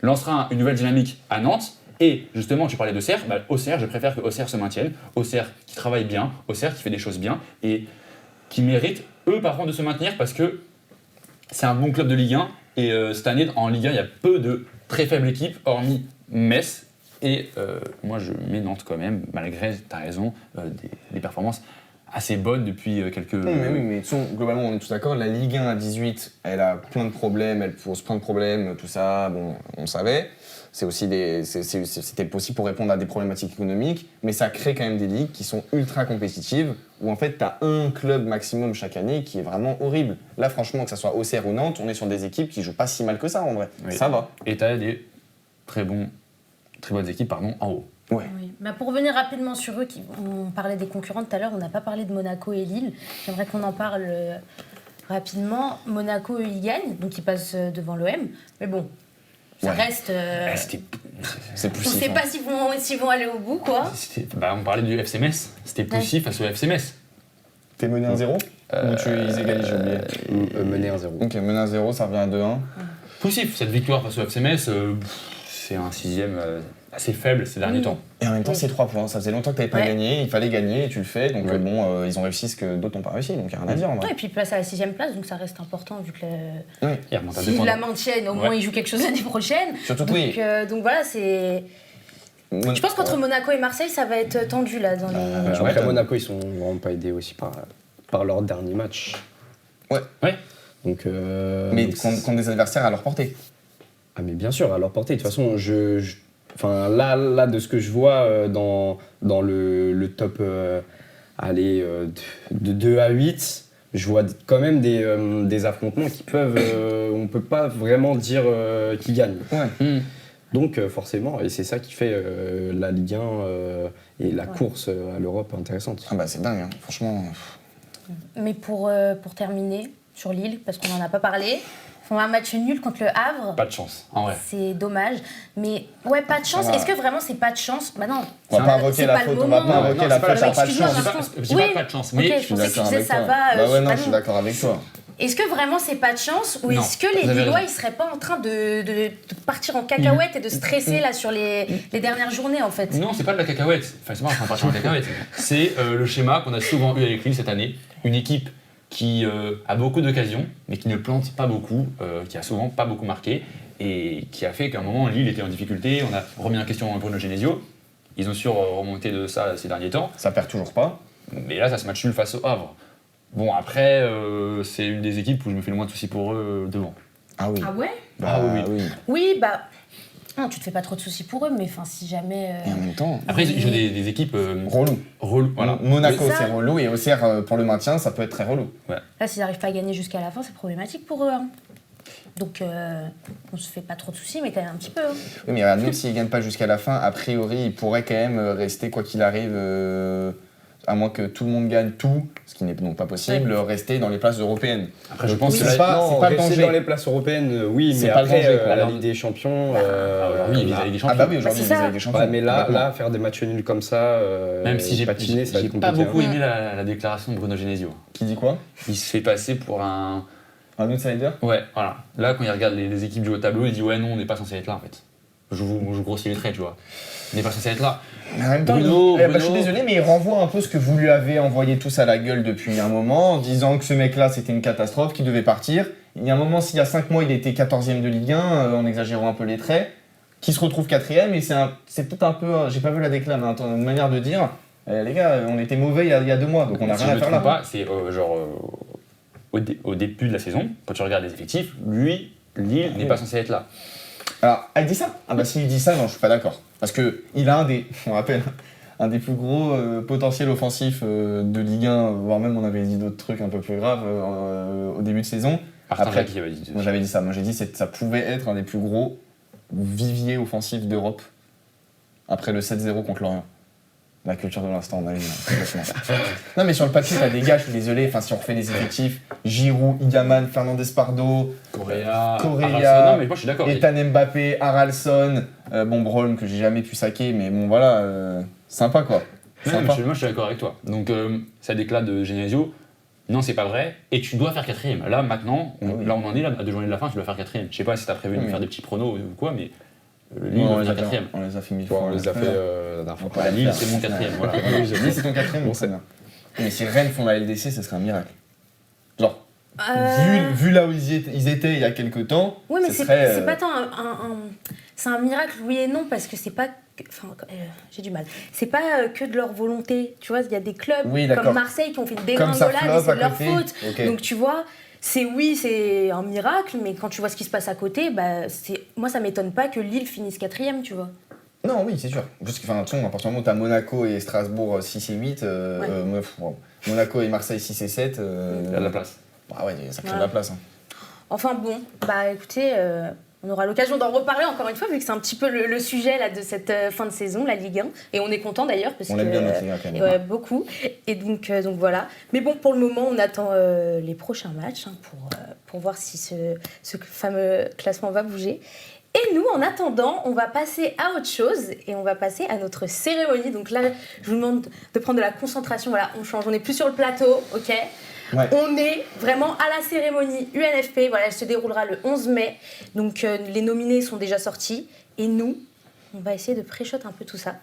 lancera une nouvelle dynamique à Nantes. Et justement, tu parlais d'Auxerre, Auxerre, je préfère que Auxerre se maintienne. Auxerre qui travaille bien, Auxerre qui fait des choses bien et qui mérite, eux, par contre, de se maintenir parce que c'est un bon club de Ligue 1. Et cette année, en Ligue 1, il y a peu de très faibles équipes, hormis Metz. Et moi, je mets Nantes quand même, malgré, tu as raison, des performances assez bonnes depuis quelques... Oui, mais de toute façon, globalement, on est tous d'accord. La Ligue 1 à 18, elle a plein de problèmes, elle pose plein de problèmes, tout ça, bon, on savait. C'était possible pour répondre à des problématiques économiques, mais ça crée quand même des ligues qui sont ultra compétitives, où en fait, tu as un club maximum chaque année qui est vraiment horrible. Là, franchement, que ce soit Auxerre ou Nantes, on est sur des équipes qui jouent pas si mal que ça, en vrai. Oui. Ça va. Et tu as des très bonnes équipes en haut. Ouais. Oui. Pour revenir rapidement sur eux, on parlait des concurrents tout à l'heure, on n'a pas parlé de Monaco et Lille. J'aimerais qu'on en parle rapidement. Monaco, eux, ils gagnent, donc ils passent devant l'OM. Mais bon, ça reste... C'est on poussif. ne sait pas s'ils vont aller au bout, quoi. On parlait du FC Metz, c'était poussif face au FC Metz. T'es mené 1-0 ou ils égalisent, j'ai oublié. Mené 1-0. Ok, mené 1-0, ça revient à 2-1. Poussif, cette victoire face au FC Metz, c'est un 6ème assez faible ces derniers temps. Et en même temps, c'est 3 points. Ça faisait longtemps que tu n'avais pas gagné, il fallait gagner et tu le fais. Donc ils ont réussi ce que d'autres n'ont pas réussi. Donc il n'y a rien à dire en vrai. Ouais, et puis place à la 6ème place, donc ça reste important vu que Il remonte à 2 s'ils points. la maintiennent, au moins ils jouent quelque chose l'année prochaine. Surtout que Donc, oui. donc voilà, c'est... Je pense qu'entre Monaco et Marseille, ça va être tendu là dans les... tu Après, m'étonnes. Monaco, ils sont vraiment pas aidés aussi par leur dernier match. Ouais. Donc, Mais donc, contre des adversaires à leur portée. Ah mais bien sûr, à leur portée. De toute façon, enfin, là, de ce que je vois dans le top de 2 à 8, je vois quand même des affrontements qui peuvent... on peut pas vraiment dire qui gagnent. Ouais. Donc forcément, et c'est ça qui fait la Ligue 1 et la course à l'Europe intéressante. Ah bah c'est dingue, hein. Franchement. Mais pour terminer sur Lille, parce qu'on n'en a pas parlé, ils font un match nul contre le Havre. Pas de chance, en vrai. C'est dommage. Mais ouais, pas de chance. Ça va. Est-ce que vraiment c'est pas de chance? Bah non. On va pas invoquer c'est la pas le faute, on va moment. pas invoquer la c'est pas faute la à pas de excuse-moi, chance. Vincent. Je dis pas de chance, mais Ok, Je je suis pensais que tu d'accord disais avec ça toi. va. Bah ouais, non, pas je suis non. d'accord avec toi. Est-ce que vraiment c'est pas de chance ou Non, est-ce que les vous avez Lillois raison. ils seraient pas en train de partir en cacahuète et de stresser là sur les dernières journées en fait? Non, c'est pas de la cacahuète. Enfin, c'est pas en train de partir en cacahuète. C'est le schéma qu'on a souvent eu avec Lille cette année. Une équipe qui a beaucoup d'occasions, mais qui ne plante pas beaucoup, qui a souvent pas beaucoup marqué. et qui a fait qu'à un moment, Lille était en difficulté. On a remis en question Bruno Genesio. Ils ont su remonter de ça ces derniers temps. Ça perd toujours pas. Mais là, ça se match nul face au Havre. Bon, après, c'est une des équipes où je me fais le moins de soucis pour eux devant. Ah oui. Ah ouais? Bah, oui. Oui, bah. Non, tu te fais pas trop de soucis pour eux, mais enfin, si jamais. Et en même temps, Après, ils jouent des équipes relou. Voilà. Monaco, Mais ça- c'est relou, et Auxerre, pour le maintien, ça peut être très relou. Là, s'ils n'arrivent pas à gagner jusqu'à la fin, c'est problématique pour eux. Hein. Donc, on se fait pas trop de soucis, mais quand même un petit peu. Hein. Oui, mais regarde, même s'ils ne gagnent pas jusqu'à la fin, a priori, ils pourraient quand même rester, quoi qu'il arrive, à moins que tout le monde gagne tout, ce qui n'est donc pas possible, rester dans les places européennes. Après, je pense Oui, que c'est pas le rester danger. dans les places européennes, oui, C'est mais pas le après, danger, quoi. la Ligue des Champions... aujourd'hui, ils visent la Ligue des Ah Champions. bah oui, aujourd'hui, c'est ils ça. avec des champions. Ouais, mais complètement. là, faire des matchs nuls comme ça, Même si j'ai patiner, ça va être pas compliqué. beaucoup aimé la déclaration de Bruno Genesio. Qui dit quoi? Il se fait passer pour un... Un outsider? Ouais, voilà. Là, quand il regarde les équipes du haut tableau, il dit ouais, non, on n'est pas censé être là en fait. Je grossis les traits, tu vois. On n'est pas censé être là. Mais en même temps, Bruno- je suis désolé, mais il renvoie un peu ce que vous lui avez envoyé tous à la gueule depuis un moment, en disant que ce mec-là, c'était une catastrophe, qu'il devait partir. Il y a un moment, s'il y a 5 mois, il était 14e de Ligue 1, en exagérant un peu les traits, qui se retrouve 4e, et c'est peut-être un peu, j'ai pas vu la déclare, mais une manière de dire, les gars, on était mauvais il y a 2 mois, donc on n'a Si rien je à me faire là. trompe pas, c'est au début de la saison, quand tu regardes les effectifs, lui, Lille n'est pas censé être là. Alors, il dit ça? Ah bah s'il dit ça, non, je suis pas d'accord. Parce que il a on rappelle, un des plus gros potentiels offensifs de Ligue 1, voire même on avait dit d'autres trucs un peu plus graves au début de saison. Martin Après, Jacqui avait dit. Moi j'avais dit ça, moi j'ai dit que ça pouvait être un des plus gros viviers offensifs d'Europe après le 7-0 contre Lorient. La culture de l'instant, on a complètement. Non mais sur le papier, t'as des gars, je suis désolé, enfin si on refait les effectifs, Giroud, Igaman, Fernandez Pardo, Correa. Correa, Aralson, non, mais moi je suis d'accord. Ethan Mbappé, Haralson, bon Brolm que j'ai jamais pu saquer, mais bon voilà, sympa quoi. Non, Sympa. moi je suis d'accord avec toi. Donc ça déclate de Genesio. Non, c'est pas vrai. Et tu dois faire 4ème. Là, maintenant, là on en est là, à 2 journées de la fin, tu dois faire 4ème. Je sais pas si t'as prévu de faire des petits pronos ou quoi, mais Lille on, doit les a faire 4ème. on les a fait 1000 Bon, fois. on les a fait la dernière fois. Lille, c'est mon 4ème. Voilà. Lille, c'est ton 4ème, bon, c'est bien. Mais si Rennes font la LDC, ce serait un miracle. Genre, vu là où ils étaient il y a quelques temps, Oui, mais ce c'est serait, pas tant c'est un miracle, oui et non, parce que c'est pas. Enfin, j'ai du mal. C'est pas que de leur volonté. Tu vois, il y a des clubs Oui, d'accord. comme Marseille qui ont fait une Comme ça dégringolade et floppe c'est à de leur côté. faute. Ok. Donc tu vois, c'est un miracle, mais quand tu vois ce qui se passe à côté, bah, moi ça m'étonne pas que Lille finisse 4ème, tu vois. Non, oui, c'est sûr. Parce que, enfin, à partir du moment où t'as Monaco et Strasbourg 6 et 8, Monaco et Marseille 6 et 7, Il y a de la place. ah ouais, ça crée de Ouais. la place. Hein. Enfin bon, bah écoutez, on aura l'occasion d'en reparler encore une fois, vu que c'est un petit peu le sujet là, de cette fin de saison, la Ligue 1. Et on est content d'ailleurs, parce On que aime bien notre Ligue 1 quand même. ouais, beaucoup. Et donc voilà. Mais bon, pour le moment, on attend les prochains matchs hein, pour voir si ce fameux classement va bouger. Et nous, en attendant, on va passer à autre chose et on va passer à notre cérémonie. Donc là, je vous demande de prendre de la concentration. Voilà, on change, on n'est plus sur le plateau, ok ? Ouais. On est vraiment à la cérémonie UNFP. Voilà, elle se déroulera le 11 mai. Donc les nominés sont déjà sortis. Et nous, on va essayer de pré-shot un peu tout ça.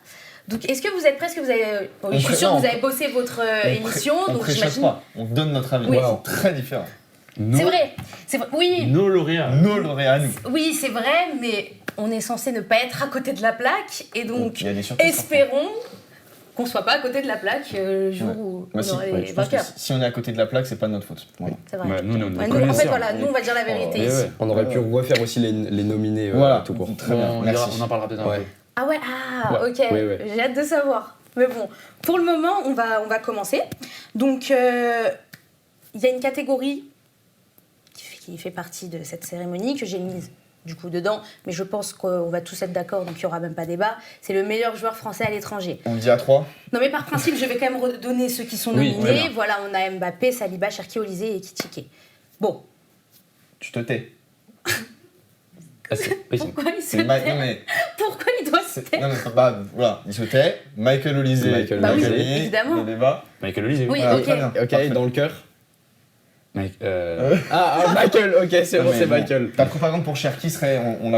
Donc est-ce que vous êtes prêts ? Est-ce que vous avez... Bon, je suis sûre que vous avez bossé votre émission. On Donc pré-chote j'imagine... pas, on donne notre avis. Oui. Wow. C'est très différent. C'est vrai. Oui. Nos lauréats. Nos lauréats, nous. Oui, c'est vrai, mais on est censé ne pas être à côté de la plaque, et donc Il y a des surprises, espérons qu'on soit pas à côté de la plaque le jour Ouais. où Moi, on si, aura les je pense que vainqueurs. si on est à côté de la plaque, c'est pas de notre faute. Voilà. C'est vrai. Ouais, nous, on est Ouais, nous, en fait, connaisseurs. voilà, nous on va dire la vérité Et ici. ouais, on aurait pu refaire aussi les nominés Voilà, tout court. très bien, On merci. en parlera peut-être un Ouais. peu. Ah ouais, Ouais, ok, ouais, ouais. j'ai hâte de savoir. Mais bon, pour le moment, on va commencer. Donc, il y a une catégorie qui fait partie de cette cérémonie que j'ai mise du coup dedans, mais je pense qu'on va tous être d'accord, donc il n'y aura même pas débat. C'est le meilleur joueur français à l'étranger. On le dit à 3. Non mais par principe, je vais quand même redonner ceux qui sont Oui, nominés. très bien. Voilà, on a Mbappé, Saliba, Cherki, Olysée et Ekitike. Bon, Tu te tais. Oui, c'est- pourquoi il se Non, tait mais Pourquoi il doit se taire non, mais bah, voilà, il se tait. Michael Olysée, Michael Bah oui, Olysée, évidemment. le débat. Michael Olise, oui. Oui, Voilà, ok. très bien. Ok, Parfait. dans le cœur. Mec, Michael, ok, c'est bon, mais c'est bon, Michael. Ta propagande pour Cherki serait. On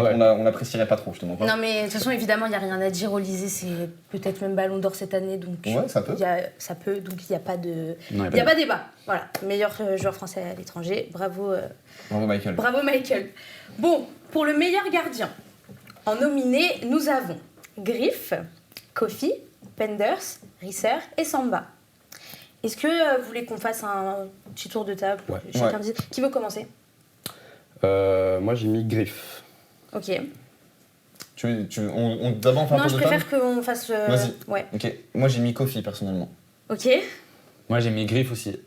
l'apprécierait pas trop, je te mens pas. Non, mais de toute façon, évidemment, il n'y a rien à dire. Olysée, c'est peut-être même Ballon d'Or cette année. Donc Ouais, ça peut. ça peut, donc il n'y a pas de. non, Il n'y a pas débat. Voilà, meilleur joueur français à l'étranger. Bravo, Bravo, Michael. bravo Michael. Bon, pour le meilleur gardien, en nominé, nous avons Griff, Kofi, Penders, Risser et Samba. Est-ce que vous voulez qu'on fasse un petit tour de table? Ouais. Chacun Ouais. dise. Qui veut commencer? Moi, j'ai mis Griff. Ok. D'abord, on fait un Non, tour je de table. préfère qu'on fasse. Vas-y. Ouais. Ok, moi j'ai mis Kofi personnellement. Ok. Moi, j'ai mis Griff aussi.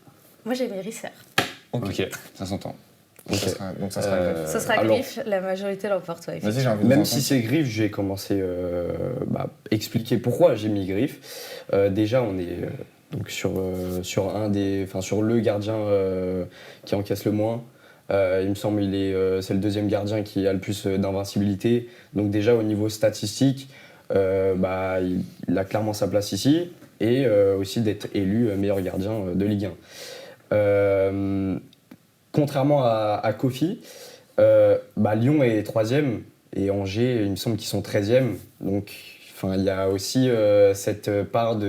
Moi, j'ai mis Risser. Ok, ça s'entend. Donc ça sera Griff. Ça sera alors- Griff, la majorité l'emporte, ouais. Vas-y, j'ai envie de Même vous si entendre. c'est Griff, j'ai commencé expliquer pourquoi j'ai mis Griff. Déjà, on est donc sur le gardien qui encaisse le moins. Il me semble c'est le deuxième gardien qui a le plus d'invincibilité. Donc déjà au niveau statistique, il a clairement sa place ici et aussi d'être élu meilleur gardien de Ligue 1. Contrairement à Kofi, Lyon est 3e et Angers, il me semble qu'ils sont 13e. Donc il y a aussi cette part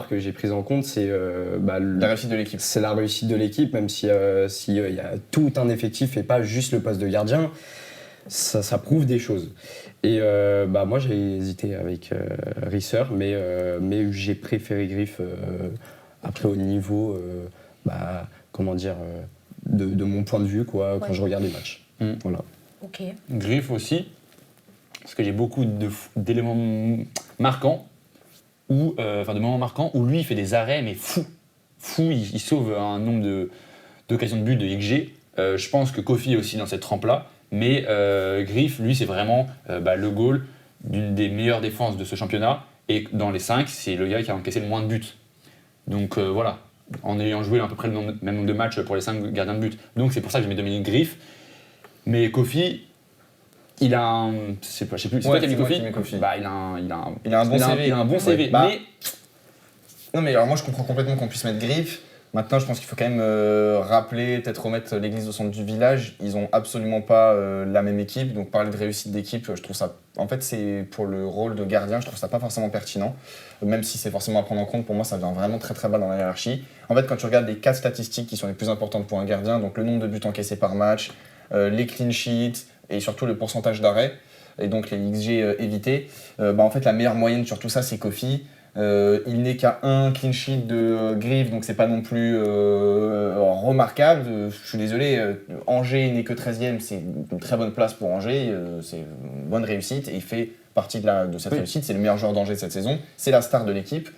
que j'ai prise en compte, c'est La réussite de l'équipe. c'est la réussite de l'équipe, même si il y a tout un effectif et pas juste le poste de gardien, ça prouve des choses. Et moi j'ai hésité avec Risser, mais j'ai préféré Griff après au niveau, de mon point de vue quand Ouais. je regarde les matchs. Mm. Voilà. Ok. Griff aussi, parce que j'ai beaucoup d'éléments marquants, de moments marquants où lui il fait des arrêts mais fou, il sauve un nombre d'occasions de but de XG. Je pense que Kofi est aussi dans cette trempe-là, mais Griff, lui, c'est vraiment le goal d'une des meilleures défenses de ce championnat, et dans les 5, c'est le gars qui a encaissé le moins de buts. Donc voilà, en ayant joué à peu près le même nombre de matchs pour les 5 gardiens de but. Donc c'est pour ça que j'ai mis Dominique Griff. Mais Kofi, il a un. Je sais plus, c'est toi qui as mis c'est moi Kofi? qui ai mis Kofi. Il a un bon CV. Il a un bon CV. Bah, Mais Non mais alors moi je comprends complètement qu'on puisse mettre Griff. Maintenant je pense qu'il faut quand même rappeler, peut-être remettre l'église au centre du village. Ils ont absolument pas la même équipe, donc parler de réussite d'équipe, je trouve ça... En fait c'est pour le rôle de gardien, je trouve ça pas forcément pertinent. Même si c'est forcément à prendre en compte, pour moi ça vient vraiment très très bas dans la hiérarchie. En fait quand tu regardes les 4 statistiques qui sont les plus importantes pour un gardien, donc le nombre de buts encaissés par match, les clean sheets et surtout le pourcentage d'arrêt, et donc les XG évités, en fait la meilleure moyenne sur tout ça c'est Kofi. Il n'est qu'à un clean sheet de Griff, donc c'est pas non plus remarquable. Je suis désolé, Angers n'est que 13e, c'est une très bonne place pour Angers, c'est une bonne réussite et il fait partie de cette réussite. C'est le meilleur joueur d'Angers cette saison, c'est la star de l'équipe.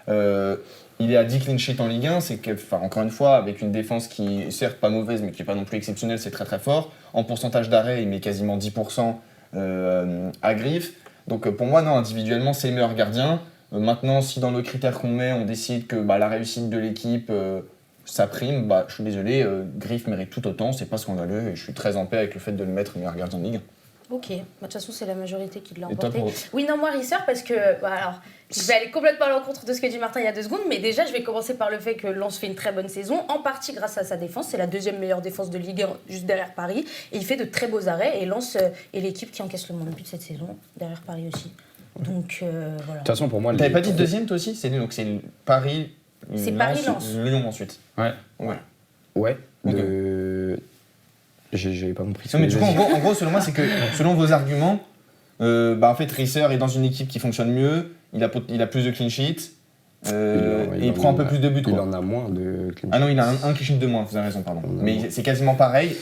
Il est à 10 clean sheets en Ligue 1, c'est que, encore une fois, avec une défense qui est certes pas mauvaise mais qui n'est pas non plus exceptionnelle, c'est très très fort. En pourcentage d'arrêt, il met quasiment 10% à Griff. Donc pour moi, non, individuellement, c'est le meilleur gardien. Maintenant, si dans nos critères qu'on met, on décide que la réussite de l'équipe, ça prime, je suis désolé, Griff mérite tout autant, c'est pas scandaleux et je suis très en paix avec le fait de le mettre meilleur gardien de Ligue. Ok. De toute façon, c'est la majorité qui l'a Et toi, emporté. pour... Oui, non, moi, Risser, parce que. Alors, je vais aller complètement à l'encontre de ce que dit Martin il y a 2 secondes, mais déjà, je vais commencer par le fait que Lens fait une très bonne saison, en partie grâce à sa défense. C'est la 2e meilleure défense de Ligue 1, juste derrière Paris. Et il fait de très beaux arrêts. Et Lens est l'équipe qui encaisse le moins de buts cette saison, derrière Paris aussi. Donc, voilà. De toute façon, pour moi, T'avais pas dit deuxième toi aussi? Donc c'est Paris, C'est Paris-Lens. Lyon ensuite. ouais. Ouais. Ok. J'ai pas compris. Non mais du coup en gros selon moi c'est que selon vos arguments, en fait Risser est dans une équipe qui fonctionne mieux, il a plus de clean sheets, et il prend un peu plus de buts. Il Quoi. en a moins de clean Ah non il a un clean sheet de moins, vous avez raison pardon. Mais c'est quasiment pareil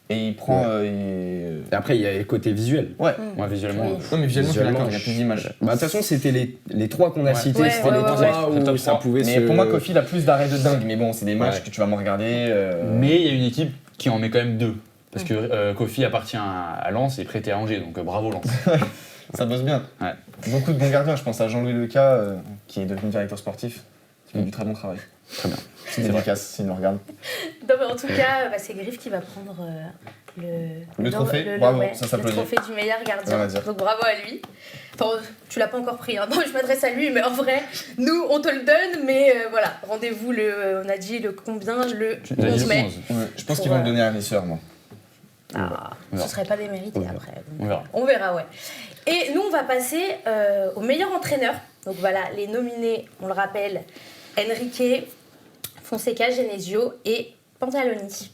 et il prend... Et après, il y a les côtés visuels. Ouais. Moi, visuellement, Oui. Non mais visuellement je suis d'accord, il y a plus d'images. De toute façon, c'était les 3 qu'on a Ouais. cités, Ouais, c'était ouais, les ouais, 3 ouais. où Top ça 3. pouvait Mais se... pour moi Kofi il a plus d'arrêts de dingue, mais bon c'est des matchs Ouais. que tu vas me regarder. Mais il y a une équipe qui en met quand même 2. Parce que Kofi appartient à Lens et prêté à Angers, donc bravo Lens. Ça bosse bien. Ouais. Beaucoup de bons gardiens, je pense à Jean-Louis Leca qui est devenu directeur sportif, qui fait du très bon travail. Très bien. Petite dédicace s'il nous regarde. Non, mais en tout cas, c'est Griff qui va prendre Le trophée. Bravo, ça le s'applaudit. trophée du meilleur Rien gardien. à dire. Donc bravo à lui. Enfin, tu l'as pas encore pris, hein. Non, je m'adresse à lui, mais en vrai, nous, on te le donne, mais voilà, rendez-vous on a dit le combien, le Tu as dit 11 mai. 11. Ouais, je pense Pour, qu'ils vont le donner à Risseur, moi. Ah, On verra. ce serait pas démérité On verra. après. donc, On verra. On verra, ouais. Et nous, on va passer au meilleur entraîneur. Donc voilà, les nominés, on le rappelle, Enrique, Fonseca, Genesio et Pantaloni.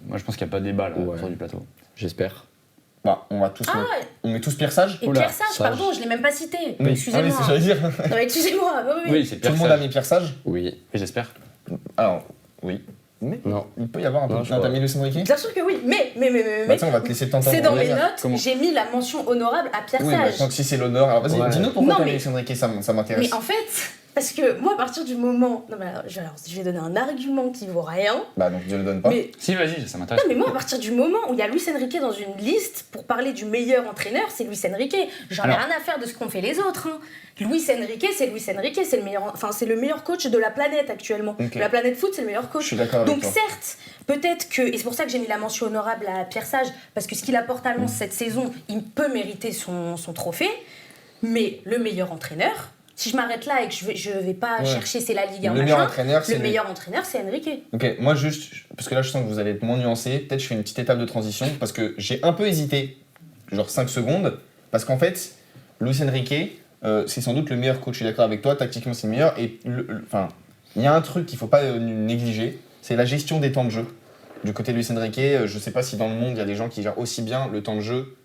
Moi, je pense qu'il n'y a pas de débat là, Ouais. autour du plateau. J'espère. Bah, on va tous Ah, mettre- On met tous Pierre Sage. et Oula, Pierre Sage, Sage. pardon, je l'ai même pas cité. Oui. Ah oui, Excusez-moi. c'est ce que j'allais dire. Non, mais excusez-moi. Oui, oui. C'est Tout Pierre le monde a Sage. mis Pierre Sage. Oui. Et j'espère. Alors, oui. Mais Non. il peut y avoir un peu. Non, Non, je t'as crois. mis Luis Enrique. Bien sûr que oui, mais Bah, tiens, on va te laisser tenter. c'est dans on va mes dire. notes, Comment j'ai mis la mention honorable à Pierre Oui, Sage. maintenant que si c'est l'honneur. Alors vas-y, Ouais. dis-nous pourquoi Non, t'as mais- mis Luis Enrique, ça m'intéresse. Mais en fait, parce que moi, à partir du moment. Non, mais alors, je vais donner un argument qui vaut rien. Bah, donc je le donne pas. Mais Si, vas-y, ça m'intéresse. non, mais moi, à partir du moment où il y a Luis Enrique dans une liste pour parler du meilleur entraîneur, c'est Luis Enrique. J'en ai Alors. rien à faire de ce qu'ont fait les autres. Hein. Luis Enrique, c'est le meilleur, c'est le meilleur coach de la planète actuellement. Ok. De la planète foot, c'est le meilleur Je coach. suis d'accord avec Donc toi. certes, peut-être que, et c'est pour ça que j'ai mis la mention honorable à Pierre Sage, parce que ce qu'il apporte à Lens cette saison, il peut mériter son trophée, mais le meilleur entraîneur, si je m'arrête là et que je vais pas Ouais. chercher c'est la Ligue 1, Le meilleur machin, entraîneur, c'est le lui. meilleur entraîneur, c'est Enrique. Ok, moi juste, parce que là je sens que vous allez être moins nuancé, peut-être je fais une petite étape de transition, parce que j'ai un peu hésité, genre 5 secondes, parce qu'en fait, Luis Enrique, c'est sans doute le meilleur coach, je suis d'accord avec toi, tactiquement c'est le meilleur, et enfin, il y a un truc qu'il faut pas négliger, c'est la gestion des temps de jeu. Du côté de Luis Enrique, je sais pas si dans le monde il y a des gens qui gèrent aussi bien le temps de jeu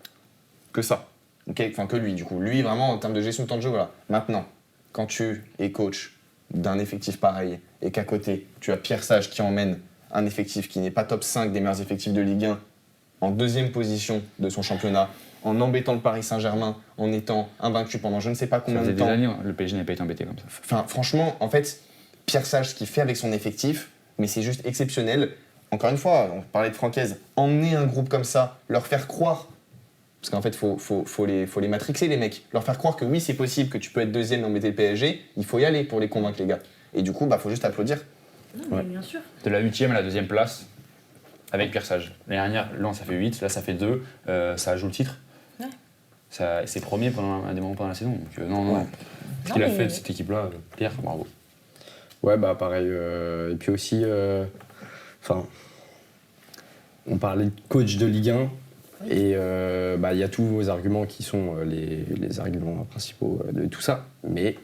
que ça. Ok, enfin que lui du coup. Lui vraiment en termes de gestion de temps de jeu, voilà. Maintenant, quand tu es coach d'un effectif pareil et qu'à côté tu as Pierre Sage qui emmène un effectif qui n'est pas top 5 des meilleurs effectifs de Ligue 1 en deuxième position de son championnat, en embêtant le Paris Saint-Germain, en étant invaincu pendant je ne sais pas Ça combien faisait de des temps. années, hein, le PSG n'a pas été embêté comme ça. Enfin, franchement, en fait, Pierre Sage, ce qu'il fait avec son effectif, mais c'est juste exceptionnel. Encore une fois, on parlait de Francaise, emmener un groupe comme ça, leur faire croire, parce qu'en fait, faut les matrixer, les mecs, leur faire croire que oui, c'est possible, que tu peux être deuxième et embêter le PSG, il faut y aller pour les convaincre, les gars. Et du coup, bah, faut juste applaudir. Non, mais bien sûr. De la 8e à la 2e place, avec Pierre Sage. L'année dernière, Lens ça fait 8, là ça fait 2, ça joue le titre. Ouais. C'est premier pendant des moments pendant la saison. Donc non, non, Ouais. non. Ce Non, qu'il a mais- fait de cette équipe-là, Pierre, bravo. Ouais, bah pareil. Et puis aussi, enfin, on parlait de coach de Ligue 1. Oui. Et bah, il y a tous vos arguments qui sont les arguments principaux de tout ça. Mais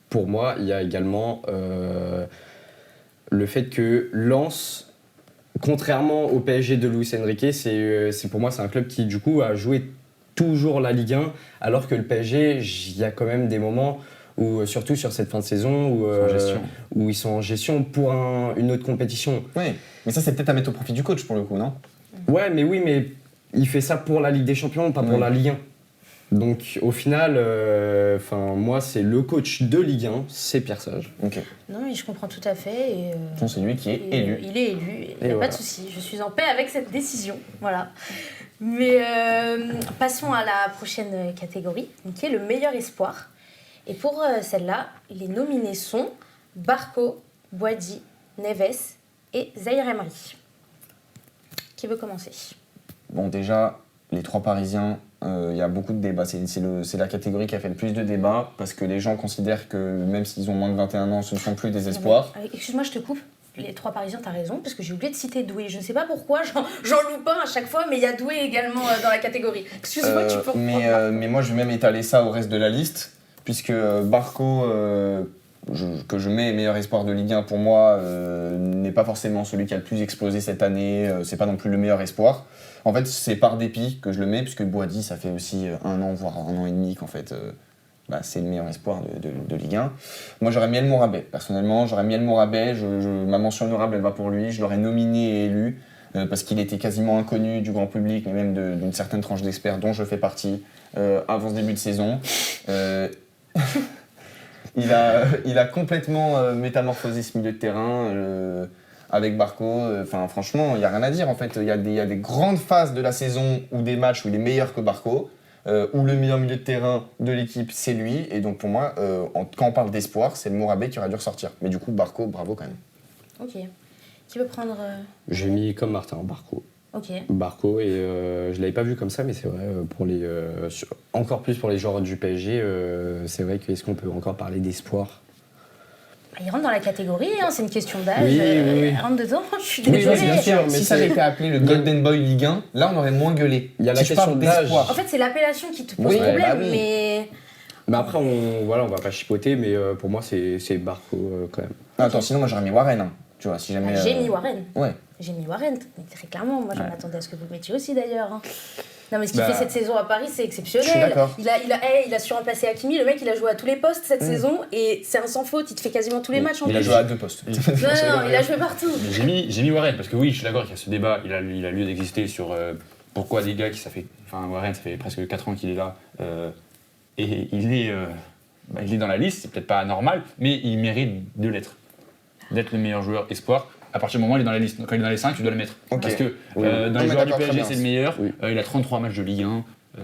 pour moi, il y a également le fait que Lens, contrairement au PSG de Luis Enrique, c'est pour moi c'est un club qui du coup a joué toujours la Ligue 1, alors que le PSG, il y a quand même des moments où, surtout sur cette fin de saison, En gestion. où ils sont en gestion pour une autre compétition. Oui, mais ça, c'est peut-être à mettre au profit du coach pour le coup, non? Ouais, mais il fait ça pour la Ligue des Champions, pas pour Oui. la Ligue 1. Donc au final, moi c'est le coach de Ligue 1, c'est Pierre Sage. Ok. Non, mais je comprends tout à fait. Et, Bon, c'est lui qui est et, élu. il est élu, il n'y a pas voilà. de souci. Je suis en paix avec cette décision. Voilà. Mais passons à la prochaine catégorie, qui est le meilleur espoir. Et pour celle-là, les nominés sont Barco, Boadi, Neves et Zaïre Emery. Qui veut commencer? Bon, déjà, les trois Parisiens, il y a beaucoup de débats. C'est la catégorie qui a fait le plus de débats parce que les gens considèrent que même s'ils ont moins de 21 ans, ce ne sont plus des espoirs. Non, mais, excuse-moi, je te coupe. Les trois Parisiens, t'as raison, parce que j'ai oublié de citer Doué. Je ne sais pas pourquoi, j'en loupe un à chaque fois, mais il y a Doué également dans la catégorie. Excuse-moi, tu peux reprendre. Mais moi, je vais même étaler ça au reste de la liste, puisque Barco, que je mets meilleur espoir de Ligue 1 pour moi, n'est pas forcément celui qui a le plus explosé cette année. C'est pas non plus le meilleur espoir. En fait, c'est par dépit que je le mets, puisque Boadi, ça fait aussi 1 an, voire 1 an et demi qu'en fait, c'est le meilleur espoir de Ligue 1. Moi, j'aurais mis El Mourabet. Personnellement, j'aurais mis El Mourabet. Ma mention honorable, elle va pour lui. Je l'aurais nominé et élu, parce qu'il était quasiment inconnu du grand public, mais même d'une certaine tranche d'experts dont je fais partie, avant ce début de saison. Il a complètement métamorphosé ce milieu de terrain avec Barco. Enfin, franchement, il n'y a rien à dire. En fait, il y a des grandes phases de la saison ou des matchs où il est meilleur que Barco. ou le meilleur milieu de terrain de l'équipe, c'est lui. Et donc pour moi, quand on parle d'espoir, c'est le Morabé qui aurait dû ressortir. Mais du coup, Barco, bravo quand même. Ok. Qui veut prendre. J'ai mis comme Martin, Barco. Ok. Barco, et je l'avais pas vu comme ça, mais c'est vrai, encore plus pour les joueurs du PSG, c'est vrai qu'est-ce qu'on peut encore parler d'espoir? Il rentre dans la catégorie, hein, c'est une question d'âge. Oui, oui. Il rentre dedans, je suis Oui, désolée. bien sûr, mais si ça avait été appelé le Golden Boy Ligue 1, là on aurait moins gueulé. Il y a la Si je question parle d'âge. d'espoir. En fait, c'est l'appellation qui te pose Oui, problème, bah oui. mais. Mais après, on va pas chipoter, mais pour moi, c'est Barco quand même. Attends, sinon moi j'aurais mis Warren. Hein. Tu vois, si jamais. J'ai mis Warren. Ouais. J'ai mis Warren, mais très clairement. Moi, j'en Ouais. attendais à ce que vous le mettiez aussi, d'ailleurs. hein. Non, mais ce qu'il Bah, fait cette saison à Paris, c'est exceptionnel. je suis d'accord. Il a su remplacer Hakimi. Le mec, il a joué à tous les postes cette saison et c'est un sans faute. Il te fait quasiment tous les matchs en Il a plus. joué à 2 postes. Non, il a joué partout. Mais j'ai mis Warren parce que oui, je suis d'accord qu'il y a ce débat, il a lieu d'exister sur pourquoi des gars Warren, ça fait presque 4 ans qu'il est là et il est dans la liste, c'est peut-être pas normal, mais il mérite de l'être, d'être le meilleur joueur espoir. À partir du moment où il est dans la liste, quand il est dans les 5, tu dois le mettre. Ok. Parce que Oui. dans Non, les mais joueurs du d'accord, très PSG, bien. c'est le meilleur. Oui. Il a 33 matchs de Ligue 1,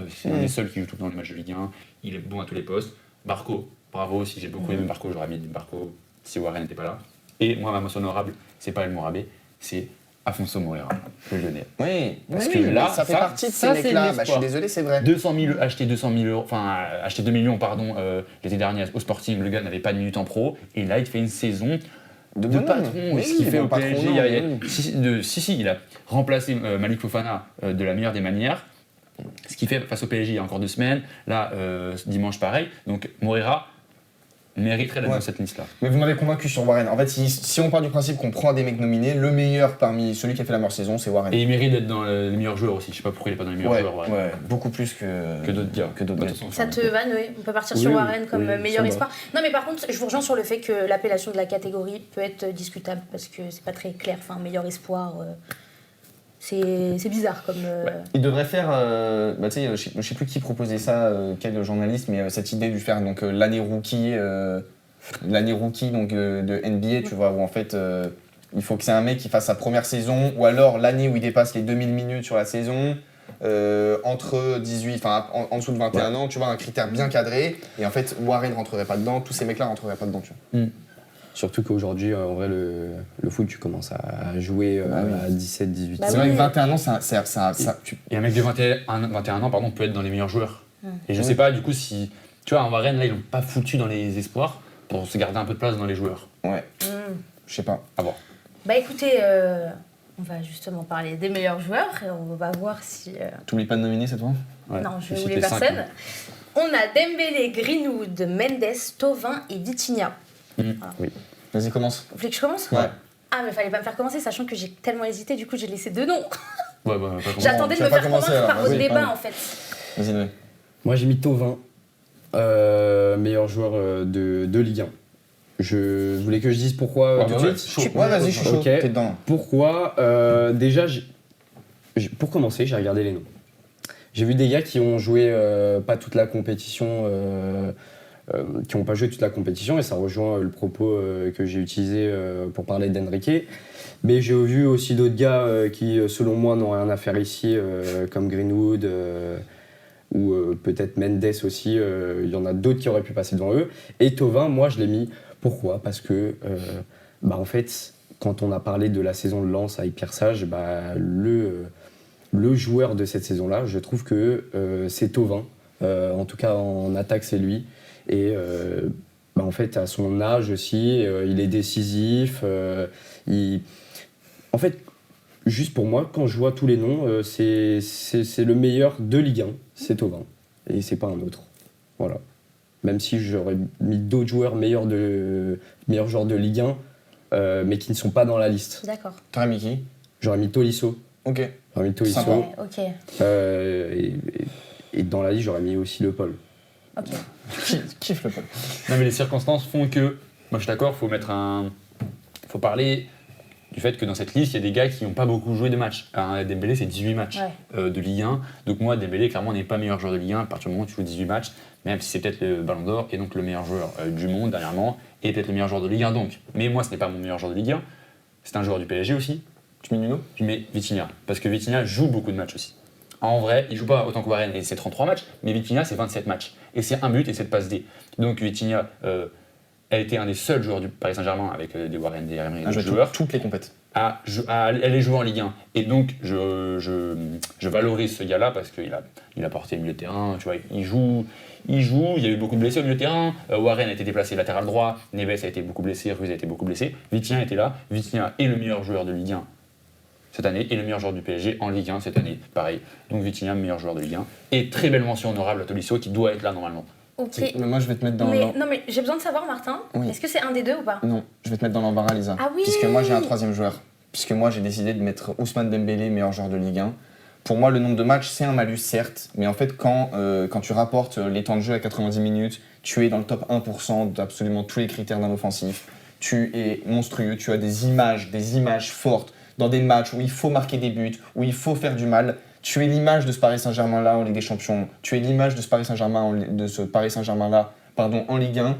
c'est un des seuls qui joue tout le temps les matchs de Ligue 1. Il est bon à tous les postes. Barco, bravo, si j'ai beaucoup aimé Barco, j'aurais mis Barco si Warren n'était pas là. Et moi, ma mention honorable, c'est pas El Morabé, c'est Afonso Moreira, le Lyonnais. Oui, Parce oui, que là, ça fait partie de ces ça, c'est mecs-là. l'espoir. Bah, je suis désolé, c'est vrai. Acheter 2 millions l'été dernier au Sporting, le gars n'avait pas de minutes en pro, et là il fait une saison de bonhomme. patron. Oui, Ce qu'il fait bon au patron, PSG, non, il a remplacé Malik Fofana de la meilleure des manières. Ce qu'il fait face au PSG il y a encore 2 semaines, là dimanche pareil. Donc Moreira mériterait d'être Ouais. dans cette liste-là. Mais vous m'avez convaincu sur Warren. En fait, si on part du principe qu'on prend des mecs nominés, le meilleur parmi celui qui a fait la meilleure saison, c'est Warren. Et il mérite d'être dans les meilleurs joueurs aussi. Je sais pas pourquoi il est pas dans les meilleurs Ouais, joueurs. Warren. ouais, beaucoup plus que Que d'autres gars. Que d'autres Bah, gars. de toute façon, Ça te va, Noé? On peut partir Oui, sur oui, Warren comme oui, meilleur ça espoir. Non, mais par contre, je vous rejoins sur le fait que l'appellation de la catégorie peut être discutable parce que c'est pas très clair. Enfin, meilleur espoir, c'est bizarre comme. Il devrait faire, tu sais, je sais plus qui proposait ça, quel journaliste, mais cette idée de faire donc l'année rookie donc de NBA, tu vois, où en fait il faut que c'est un mec qui fasse sa première saison, ou alors l'année où il dépasse les 2000 minutes sur la saison, entre 18, enfin en dessous de 21 ans, tu vois, un critère bien cadré, et en fait Warren rentrerait pas dedans, tous ces mecs-là rentreraient pas dedans, tu vois. Surtout qu'aujourd'hui, en vrai, le foot, tu commences à jouer à 17, 18 Bah C'est ans. vrai oui. que 21 ans, Et un mec de 21 ans peut être dans les meilleurs joueurs. Et je sais pas, du coup, si. Tu vois, en Warren, là, ils l'ont pas foutu dans les espoirs pour se garder un peu de place dans les joueurs. ouais, je sais pas. À voir. Bah écoutez, on va justement parler des meilleurs joueurs et on va voir si. T'oublies pas de nominer cette fois? Ouais. Non, je J'ai vais cité oublier 5, personne. hein. On a Dembélé, Greenwood, Mendes, Thauvin et Vitinha. Vas-y, commence. Vous voulez que je commence? Ouais. Ah, mais fallait pas me faire commencer, sachant que j'ai tellement hésité, du coup j'ai laissé 2 noms. Ouais, bah, pas J'attendais tu de vas me pas faire commencer, convaincre alors, par votre vas-y, débat pardon. en fait. Vas-y, Noé. Moi, j'ai mis Thauvin, meilleur joueur de Ligue 1. Je voulais que je dise pourquoi Ouais, tout bah de ouais, suite. chaud. Ouais, vas-y, je suis chaud. Ok. T'es dedans. Pourquoi déjà, pour commencer, j'ai regardé les noms. J'ai vu des gars qui ont joué pas toute la compétition, qui n'ont pas joué toute la compétition, et ça rejoint le propos que j'ai utilisé pour parler d'Enrique. Mais j'ai vu aussi d'autres gars qui, selon moi, n'ont rien à faire ici, comme Greenwood ou peut-être Mendes aussi. Il y en a d'autres qui auraient pu passer devant eux. Et Thauvin, moi, je l'ai mis. Pourquoi ? Parce que, en fait, quand on a parlé de la saison de Lens avec Pierre Sage, le joueur de cette saison-là, je trouve que c'est Thauvin. En tout cas, en attaque, c'est lui. Et en fait, à son âge aussi, il est décisif. En fait, juste pour moi, quand je vois tous les noms, c'est le meilleur de Ligue 1, c'est Thauvin. Et c'est pas un autre. Voilà. Même si j'aurais mis d'autres joueurs meilleurs joueurs de Ligue 1, mais qui ne sont pas dans la liste. D'accord. T'aurais mis qui? J'aurais mis Tolisso. Ok. J'aurais mis Tolisso. Sympa. Ok. Et dans la liste, j'aurais mis aussi Le Paul. Ok. Kiffe le Paul. Non, mais les circonstances font que. Moi, je suis d'accord, faut parler du fait que dans cette liste, il y a des gars qui n'ont pas beaucoup joué de matchs. Dembélé, c'est 18 matchs de Ligue 1. Donc, moi, Dembélé, clairement, n'est pas meilleur joueur de Ligue 1 à partir du moment où tu joues 18 matchs, même si c'est peut-être le Ballon d'Or et donc le meilleur joueur du monde dernièrement et peut-être le meilleur joueur de Ligue 1. Donc. Mais moi, ce n'est pas mon meilleur joueur de Ligue 1. C'est un joueur du PSG aussi. Tu mets Nuno? Je mets Vitinha. Parce que Vitinha joue beaucoup de matchs aussi. en vrai, il joue pas autant que Warren et c'est 33 matchs, mais Vitinha, c'est 27 matchs. Et c'est un but et 7 passes D. Donc Vitinha a été un des seuls joueurs du Paris Saint-Germain avec des Warren, des Emery, des joueurs toutes les compétitions. à aller jouer en Ligue 1. Et donc, je valorise ce gars-là parce qu'il a porté le milieu de terrain, tu vois, il joue, il y a eu beaucoup de blessés au milieu de terrain, Warren a été déplacé latéral droit, Neves a été beaucoup blessé, Ruiz a été beaucoup blessé, Vitinha était là, Vitinha est le meilleur joueur de Ligue 1 cette année et le meilleur joueur du PSG en Ligue 1 cette année, pareil. Donc Vitinha, meilleur joueur de Ligue 1. Et très belle mention honorable à Tolisso qui doit être là normalement. Ok. Mais moi, je vais te mettre dans Non, mais j'ai besoin de savoir, Martin, Oui. est-ce que c'est un des deux ou pas? Non, je vais te mettre dans l'embarras, Lisa. Ah oui. Puisque moi, j'ai un troisième joueur. Puisque moi, j'ai décidé de mettre Ousmane Dembélé, meilleur joueur de Ligue 1. Pour moi, le nombre de matchs, c'est un malus, certes. Mais en fait, quand tu rapportes les temps de jeu à 90 minutes, tu es dans le top 1% d'absolument tous les critères d'un offensif. Tu es monstrueux, tu as des images fortes dans des matchs où il faut marquer des buts, où il faut faire du mal. Tu es l'image de ce Paris Saint-Germain-là en Ligue des Champions. Tu es l'image de ce Paris Saint-Germain-là en Ligue 1.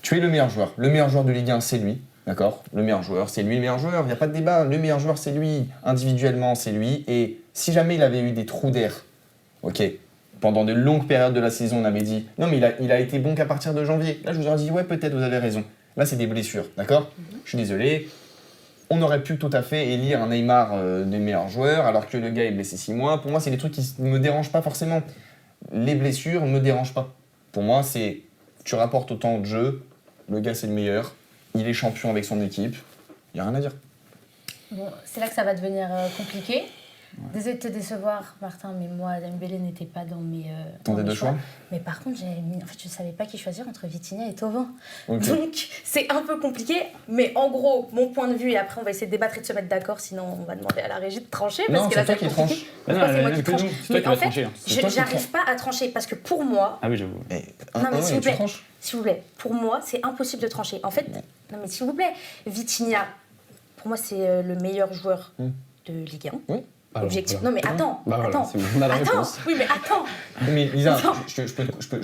Tu es le meilleur joueur. Le meilleur joueur de Ligue 1, c'est lui. D'accord ? Le meilleur joueur, c'est lui le meilleur joueur. Il n'y a pas de débat. Le meilleur joueur, c'est lui. Individuellement, c'est lui. Et si jamais il avait eu des trous d'air, ok, pendant de longues périodes de la saison, on avait dit non, mais il a été bon qu'à partir de janvier. Là, je vous aurais dit ouais, peut-être, vous avez raison. Là, c'est des blessures. D'accord ? Je suis désolé. On aurait pu tout à fait élire un Neymar des meilleurs joueurs alors que le gars est blessé 6 mois. Pour moi, c'est des trucs qui ne me dérangent pas forcément. Les blessures ne me dérangent pas. Pour moi, c'est tu rapportes autant de jeu, le gars c'est le meilleur, il est champion avec son équipe, il n'y a rien à dire. Bon, c'est là que ça va devenir compliqué. Désolée de te décevoir, Martin, mais moi, Dembélé n'était pas dans mes, Ton dans des mes deux choix. Mais par contre, je ne savais pas qui choisir entre Vitinha et Thauvin. Ok. Donc, c'est un peu compliqué. Mais en gros, mon point de vue, et après, on va essayer de débattre et de se mettre d'accord, sinon on va demander à la régie de trancher. Parce Non, que c'est là, toi ça va qui être compliqué. tranches. Pourquoi c'est moi qui que tranche? nous, c'est toi Mais qui en vas fait, trancher. C'est toi qui j'arrive pas à trancher parce que pour moi, Ah oui, j'avoue. non, mais s'il vous tu plaît. tranches. s'il vous plaît, pour moi, c'est impossible de trancher. En fait, non mais s'il vous plaît, Vitinha, pour moi, c'est le meilleur joueur de Ligue 1. Oui. Alors, Objectif. voilà. Non mais attends, Bah voilà, attends. c'est bon, on a la Attends, réponse. oui mais attends. Mais Lisa, Attends. je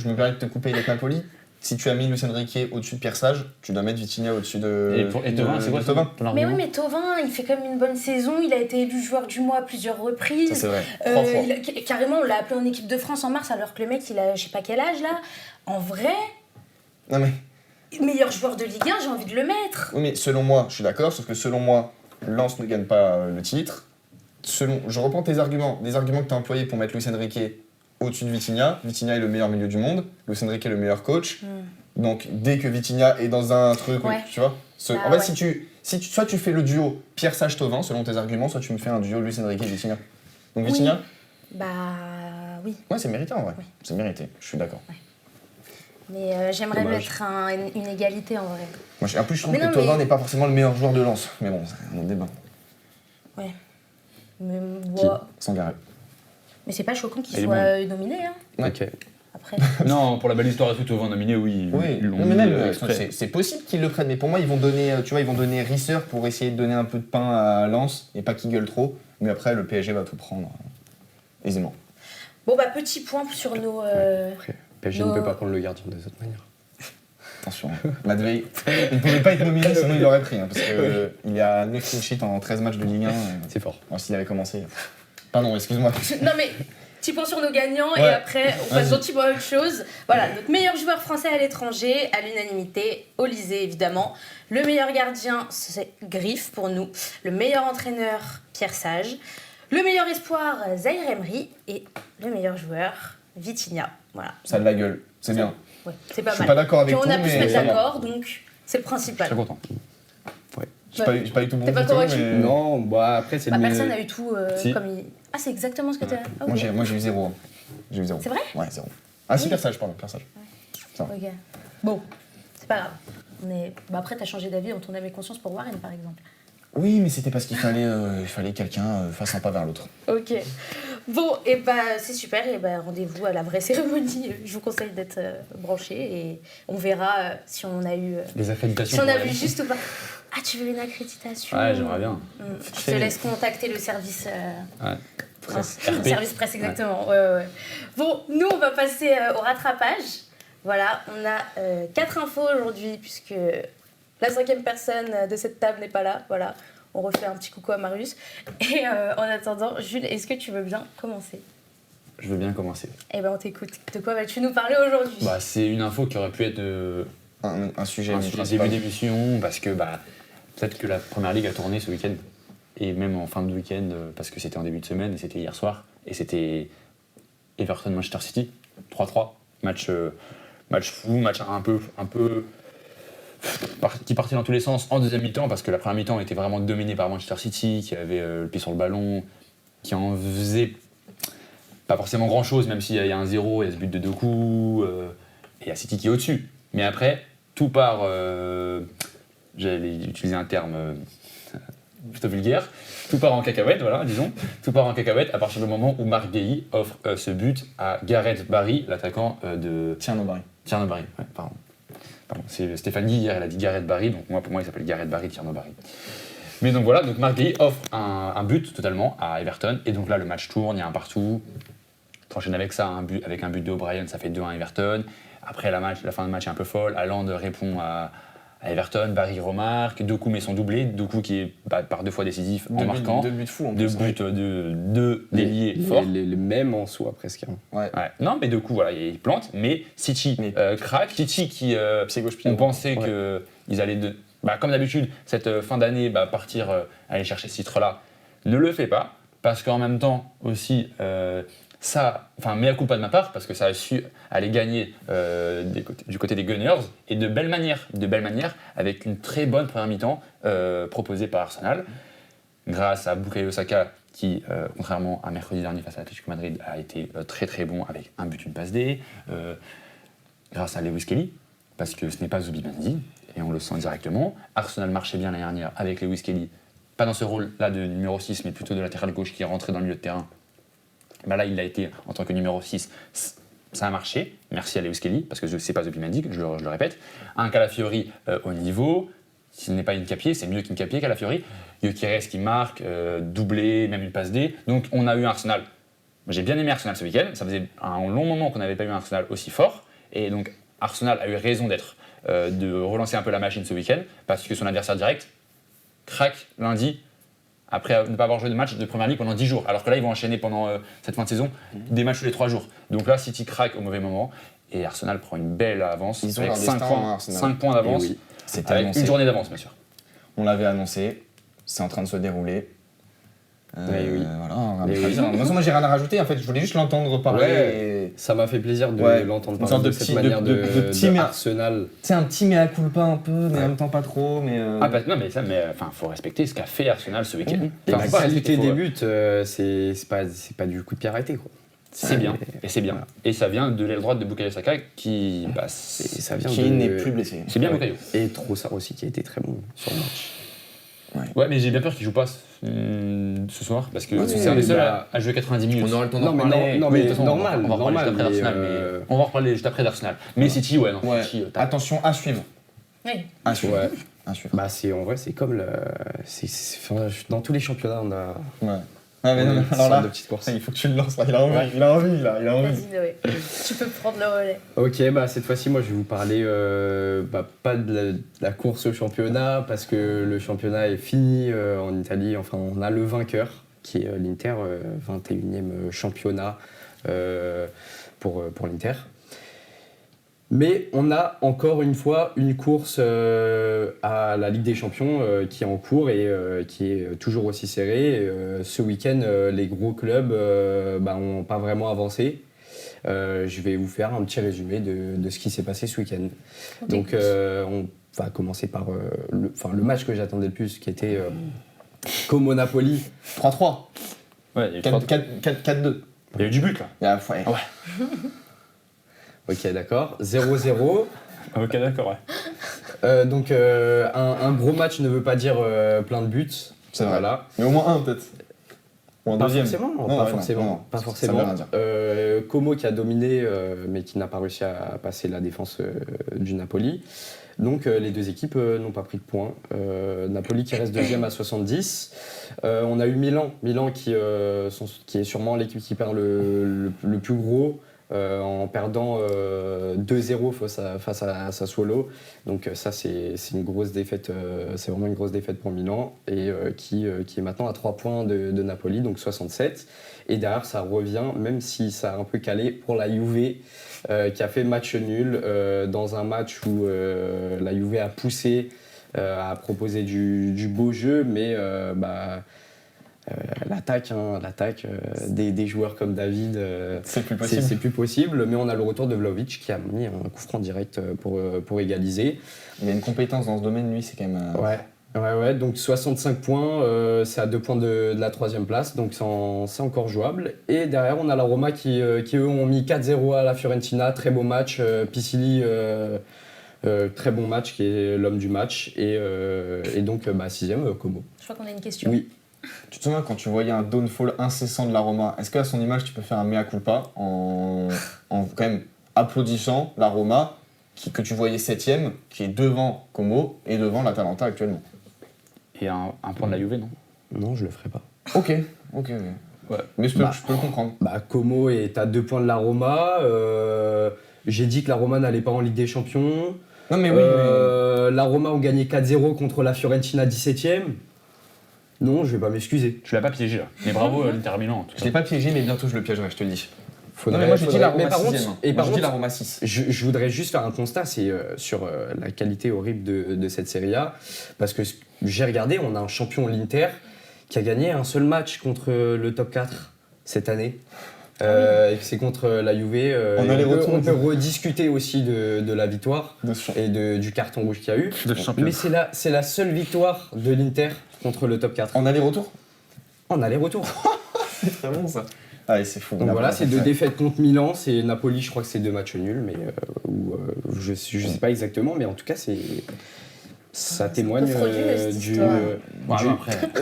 me permets de te couper avec ma poli. Si tu as mis Luis Enrique au-dessus de Pierre Sage, tu dois mettre Vitinha au-dessus de. Et Thauvin, c'est quoi de Thauvin. ton Mais argument oui, mais Thauvin, il fait quand même une bonne saison. Il a été élu joueur du mois à plusieurs Ça, reprises. c'est vrai. 3 fois. Carrément, on l'a appelé en équipe de France en mars alors que le mec, il a je sais pas quel âge là. En vrai, Non, mais. meilleur joueur de Ligue 1, j'ai envie de le mettre. Oui, mais selon moi, je suis d'accord, sauf que selon moi, Lens ne gagne pas le titre. Je reprends tes arguments, des arguments que tu as employés pour mettre Luis Enrique au-dessus de Vitinha. Vitinha est le meilleur milieu du monde, Luis Enrique est le meilleur coach. Donc dès que Vitinha est dans un truc, Ouais. tu vois. Bah en fait, ouais. soit tu fais le duo Pierre Sage-Thauvin, selon tes arguments, soit tu me fais un duo Luis Enrique et Vitinha. Donc Vitinha, Bah oui. ouais, c'est mérité en vrai. Oui. C'est mérité, je suis d'accord. Mais j'aimerais Dommage. mettre une égalité en vrai. En plus, je trouve Mais que non, Thauvin mais- n'est pas forcément le meilleur joueur de Lens. Mais bon, c'est un autre débat. Ouais. Mais, Qui ouais. Sangaré. Mais c'est pas choquant qu'il Il est soit nominé, hein. Ouais. Ok. Après. Non, pour la belle histoire et tout, Thauvin nominé, oui. Oui, ils l'ont non, mais mis, même, exprès. c'est possible qu'ils le prennent, mais pour moi, ils vont donner, tu vois, ils vont donner Risser pour essayer de donner un peu de pain à Lens et pas qu'il gueule trop. Mais après, le PSG va tout prendre aisément. Bon bah petit point sur nos. Après, PSG ne Non. peut pas prendre le gardien de toute manière. Attention, Matvei, il ne pouvait pas être nominé, sinon il l'aurait pris, hein, parce qu'il y a 9 clean sheets en 13 matchs de Ligue 1. C'est fort. Alors, s'il avait commencé. Pardon, excuse-moi. Non mais petit point sur nos gagnants et Ouais. après on passe Vas-y. gentiment à autre chose. Voilà, notre meilleur joueur français à l'étranger, à l'unanimité, Olysée évidemment. Le meilleur gardien, c'est Griff pour nous. Le meilleur entraîneur, Pierre Sage. Le meilleur espoir, Zaïre Emery. Et le meilleur joueur, Vitinha. Voilà. Ça a de la gueule, c'est bien. Ouais, c'est pas Je suis mal. pas d'accord avec Puis on tout, a pu se mais mettre ça va. d'accord, donc c'est le Je principal. suis content. J'ai pas eu tout bon T'es pas du tout, convaincu mais- Non, bah après, c'est Bah, le personne n'a eu tout Si. comme il. Ah, c'est exactement ce que tu as. Ah, Moi, ok. j'ai eu 0. Hein. J'ai eu 0. C'est vrai? Ouais, 0. Ah si, Oui. Pierre Sage, pardon, Pierre Sage. Ok. Bon, c'est pas grave. Bah, après, t'as changé d'avis en ton âme et conscience pour Warren, par exemple. Oui, mais c'était parce qu'il fallait quelqu'un fasse un pas vers l'autre. Ok. Bon, et bah c'est super. Et bah rendez-vous à la vraie cérémonie. Je vous conseille d'être branchés et on verra si on a eu. Les accréditations. Si on pour a aller. vu juste ou pas. Ah, tu veux une accréditation? Ouais, j'aimerais bien. Je te laisse contacter le service. Ouais. Presse. RP. Service presse, exactement. Ouais. Bon, nous, on va passer au rattrapage. Voilà, on a 4 infos aujourd'hui, puisque la 5e personne de cette table n'est pas là. Voilà, on refait un petit coucou à Marius. Et en attendant, Jules, est-ce que tu veux bien commencer? Je veux bien commencer. Eh ben, on t'écoute. De quoi vas-tu nous parler aujourd'hui? Bah, c'est une info qui aurait pu être Un sujet un principal. début d'émission, parce que peut-être que la Première Ligue a tourné ce week-end, et même en fin de week-end, parce que c'était en début de semaine, et c'était hier soir, et c'était Everton-Manchester City, 3-3, match fou, match un peu qui partait dans tous les sens en deuxième mi-temps, parce que la première mi-temps était vraiment dominée par Manchester City, qui avait le pied sur le ballon, qui en faisait pas forcément grand-chose, même s'il y a un 0, il y a ce but de Doku, et il y a City qui est au-dessus. Mais après, tout part, j'allais utiliser un terme plutôt vulgaire, tout part en cacahuète, voilà, disons, tout part en cacahuète à partir du moment où Marc Guéhi offre ce but à Gareth Barry, l'attaquant de Tierno Barry. Tierno Barry, ouais, pardon. C'est Stéphane Guy hier, elle a dit Gareth Barry, donc pour moi il s'appelle Gareth Barry, Tierno Barry. Mais donc voilà, donc Marc Guéhi offre un but totalement à Everton, et donc là le match tourne, il y a un partout. T'enchaînes avec ça, avec un but de O'Brien, ça fait 2-1 Everton. Après la fin de match est un peu folle, Haaland répond à Everton, Barry remarque, Doku met son doublé, Doku qui est par 2 fois décisif en marquant. 2 buts fous en Deux plus. buts de déliés forts. Les mêmes en soi, presque. Hein. Ouais. Ouais. Non, mais Doku, voilà, il plante, mais City craque. City qui, Pied gauche, pied on droit. pensait qu'ils allaient, comme d'habitude, cette fin d'année, partir aller chercher ce titre-là, ne le fait pas, parce qu'en même temps aussi, mea culpa de ma part, parce que ça a su aller gagner du côté des Gunners, et de belle manière, avec une très bonne première mi-temps proposée par Arsenal, grâce à Bukayo Saka, qui, contrairement à mercredi dernier face à l'Atlético Madrid, a été très très bon avec un but, une passe D, grâce à Lewis Kelly, parce que ce n'est pas Zubimendi, et on le sent directement. Arsenal marchait bien l'année dernière avec Lewis Kelly, pas dans ce rôle-là de numéro 6, mais plutôt de latéral gauche qui est rentré dans le milieu de terrain. Là, il l'a été en tant que numéro 6. Ça a marché, merci à Lewis Kelly, parce que c'est pas Zubimendi, je le répète. Un Calafiori au niveau, s'il n'est pas Hincapié, c'est mieux qu'Hincapié, Calafiori. Gyökeres qui marque, doublé, même une passe D. Donc on a eu un Arsenal. J'ai bien aimé Arsenal ce week-end, ça faisait un long moment qu'on n'avait pas eu un Arsenal aussi fort. Et donc Arsenal a eu raison de relancer un peu la machine ce week-end, parce que son adversaire direct craque lundi, après ne pas avoir joué de match de Première Ligue pendant 10 jours. Alors que là, ils vont enchaîner pendant cette fin de saison des matchs tous les 3 jours. Donc là, City craque au mauvais moment et Arsenal prend une belle avance. Ils ont avec leur 5 destin, points, Arsenal. 5 points d'avance, Oui. C'était avec annoncé. une journée d'avance, bien sûr. On l'avait annoncé, c'est en train de se dérouler. Oui. Voilà, Mais très oui. bien. Moi, j'ai rien à rajouter. En fait, je voulais juste l'entendre parler. Ouais. Ça m'a fait plaisir de Ouais. l'entendre Une parler sorte de de cette petit- manière de petit mea- Arsenal. C'est un petit mea culpa un peu, mais Ouais. en même temps pas trop. Mais Non, mais faut respecter ce qu'a fait Arsenal ce week-end. Et Enfin, la faut pas qualité respecter, des faut- buts, c'est pas du coup de pied arrêté, quoi. C'est bien, et c'est bien. Voilà. Et ça vient de l'aile droite de Bukayo Saka qui. Et ça vient qui de... n'est plus blessé. C'est bien Ouais. Bukayo. Et Trossard aussi qui a été très bon sur le match. Ouais, mais j'ai bien peur qu'il joue pas ce soir, parce que Ouais, c'est un des mais seuls bah, à jouer 90 minutes. On aura le temps Non, d'en mais reparler. non, Oui, mais de toute façon, normal, on va en reparler juste après normal, d'Arsenal, mais, mais on va en reparler juste après d'Arsenal. Mais City, ouais, non. Ouais. City, Attention, à suivre. Oui. À suivre. Ouais. À suivre. Bah en vrai c'est comme enfin, dans tous les championnats on a Ouais. Ah, mais on a non, une alors sorte là, de petite course. il faut que tu le lances. Là. Il a envie, il a envie. Vas-y, Noé. Tu peux prendre le relais. Ok, bah cette fois-ci moi je vais vous parler pas de la course au championnat parce que le championnat est fini en Italie. Enfin on a le vainqueur qui est l'Inter, 21e championnat pour l'Inter. Mais on a encore une fois une course à la Ligue des Champions qui est en cours et qui est toujours aussi serrée. Ce week-end, les gros clubs n'ont pas vraiment avancé. Je vais vous faire un petit résumé de ce qui s'est passé ce week-end. Donc on va commencer par le match que j'attendais le plus, qui était Como Napoli. 3-3. Ouais, il y a eu 4-2. Il y a eu du but là. Il y a- ouais. Ok, d'accord. 0-0. Ok, d'accord, ouais. Donc un gros match ne veut pas dire plein de buts. C'est vrai. Voilà. Mais au moins un peut-être. Ou un Pas deuxième. forcément, Non, pas ouais, forcément, non, pas ça forcément. veut rien dire. Como qui a dominé, mais qui n'a pas réussi à passer la défense du Napoli. Donc les deux équipes n'ont pas pris de points. Napoli qui reste deuxième à 70. On a eu Milan qui est sûrement l'équipe qui perd le plus gros. en perdant 2-0 face à Sassuolo. Donc ça, c'est une grosse défaite, c'est vraiment une grosse défaite pour Milan, et qui est maintenant à 3 points de Napoli, donc 67. Et derrière, ça revient, même si ça a un peu calé, pour la Juve, qui a fait match nul dans un match où la Juve a poussé, a proposé du beau jeu, mais l'attaque des joueurs comme David, C'est plus possible. c'est plus possible. Mais on a le retour de Vlahovic qui a mis un coup franc direct pour égaliser. Il a une compétence dans ce domaine, lui, c'est quand même. Ouais, donc 65 points, c'est à 2 points de la 3e place, donc c'est encore jouable. Et derrière, on a la Roma qui eux, ont mis 4-0 à la Fiorentina, très beau match. Pisili, très bon match, qui est l'homme du match. Et donc, 6e, Como. Je crois qu'on a une question. Oui. Tu te souviens quand tu voyais un downfall incessant de la Roma, est-ce qu'à son image, tu peux faire un mea culpa en quand même applaudissant la Roma, que tu voyais 7e, qui est devant Como et devant l'Atalanta actuellement? Et un point de la Juve, non? Non, je le ferai pas. Ok. Ouais. Mais je peux le comprendre. Como est à 2 points de la Roma. J'ai dit que la Roma n'allait pas en Ligue des Champions. Non mais oui. La Roma ont gagné 4-0 contre la Fiorentina 17e. Non, je vais pas m'excuser. Tu l'as pas piégé là. Mais bravo l'Inter Milan en tout Je cas. l'ai pas piégé, mais bientôt je le piégerai, je te le dis. Faudrait- Non mais moi j'ai dit la mais Roma par 6e. contre- et par Moi j'ai dit la contre- Roma 6. Je voudrais juste faire un constat, c'est sur la qualité horrible de cette Serie A. Parce que j'ai regardé, on a un champion, l'Inter, qui a gagné un seul match contre le top 4 cette année. Et c'est contre la Juve. On a les retours. On peut rediscuter aussi de la victoire De ce et du carton rouge qu'il y a eu. De champion. Mais c'est la seule victoire de l'Inter contre le top 4. En aller-retour. En aller-retour. C'est très bon ça. Allez, c'est fou. Donc voilà, c'est 2 défaites contre Milan, c'est Napoli, je crois que c'est 2 matchs nuls, mais je sais pas exactement, mais en tout cas ça témoigne frauduleux, cette histoire.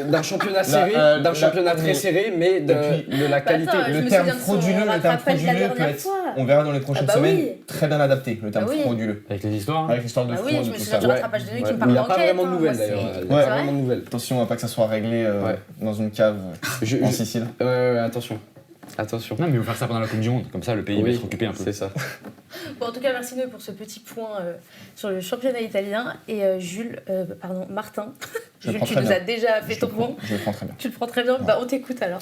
d'un championnat serré, d'un championnat très serré, mais de la qualité. attends, je Le me terme souviens de son frauduleux rattrapage de la peut dernière être, fois. on verra dans les prochaines Ah bah semaines, oui. très bien adapté, le terme Ah oui. frauduleux. Avec les histoires. Avec l'histoire de Ah fraude, oui, je me tout souviens ça. du rattrapage de nuit qui me Il parle n'y a pas d'enquête. vraiment de nouvelles moi, d'ailleurs. c'est- Il n'y a Ouais. pas vraiment de nouvelles. Attention à pas que ça soit réglé dans une cave Je- en je- Sicile. Ouais, attention. Attention. Non mais il faut faire ça pendant la Coupe du Monde, comme ça le pays va Oui, être occupé un peu. c'est ça. Bon, en tout cas, merci Noé pour ce petit point sur le championnat italien. Et Martin, Je le Jules, prends tu très nous bien. as déjà fait ton point. Je le prends très bien. Tu le prends très bien. Bah, on t'écoute alors.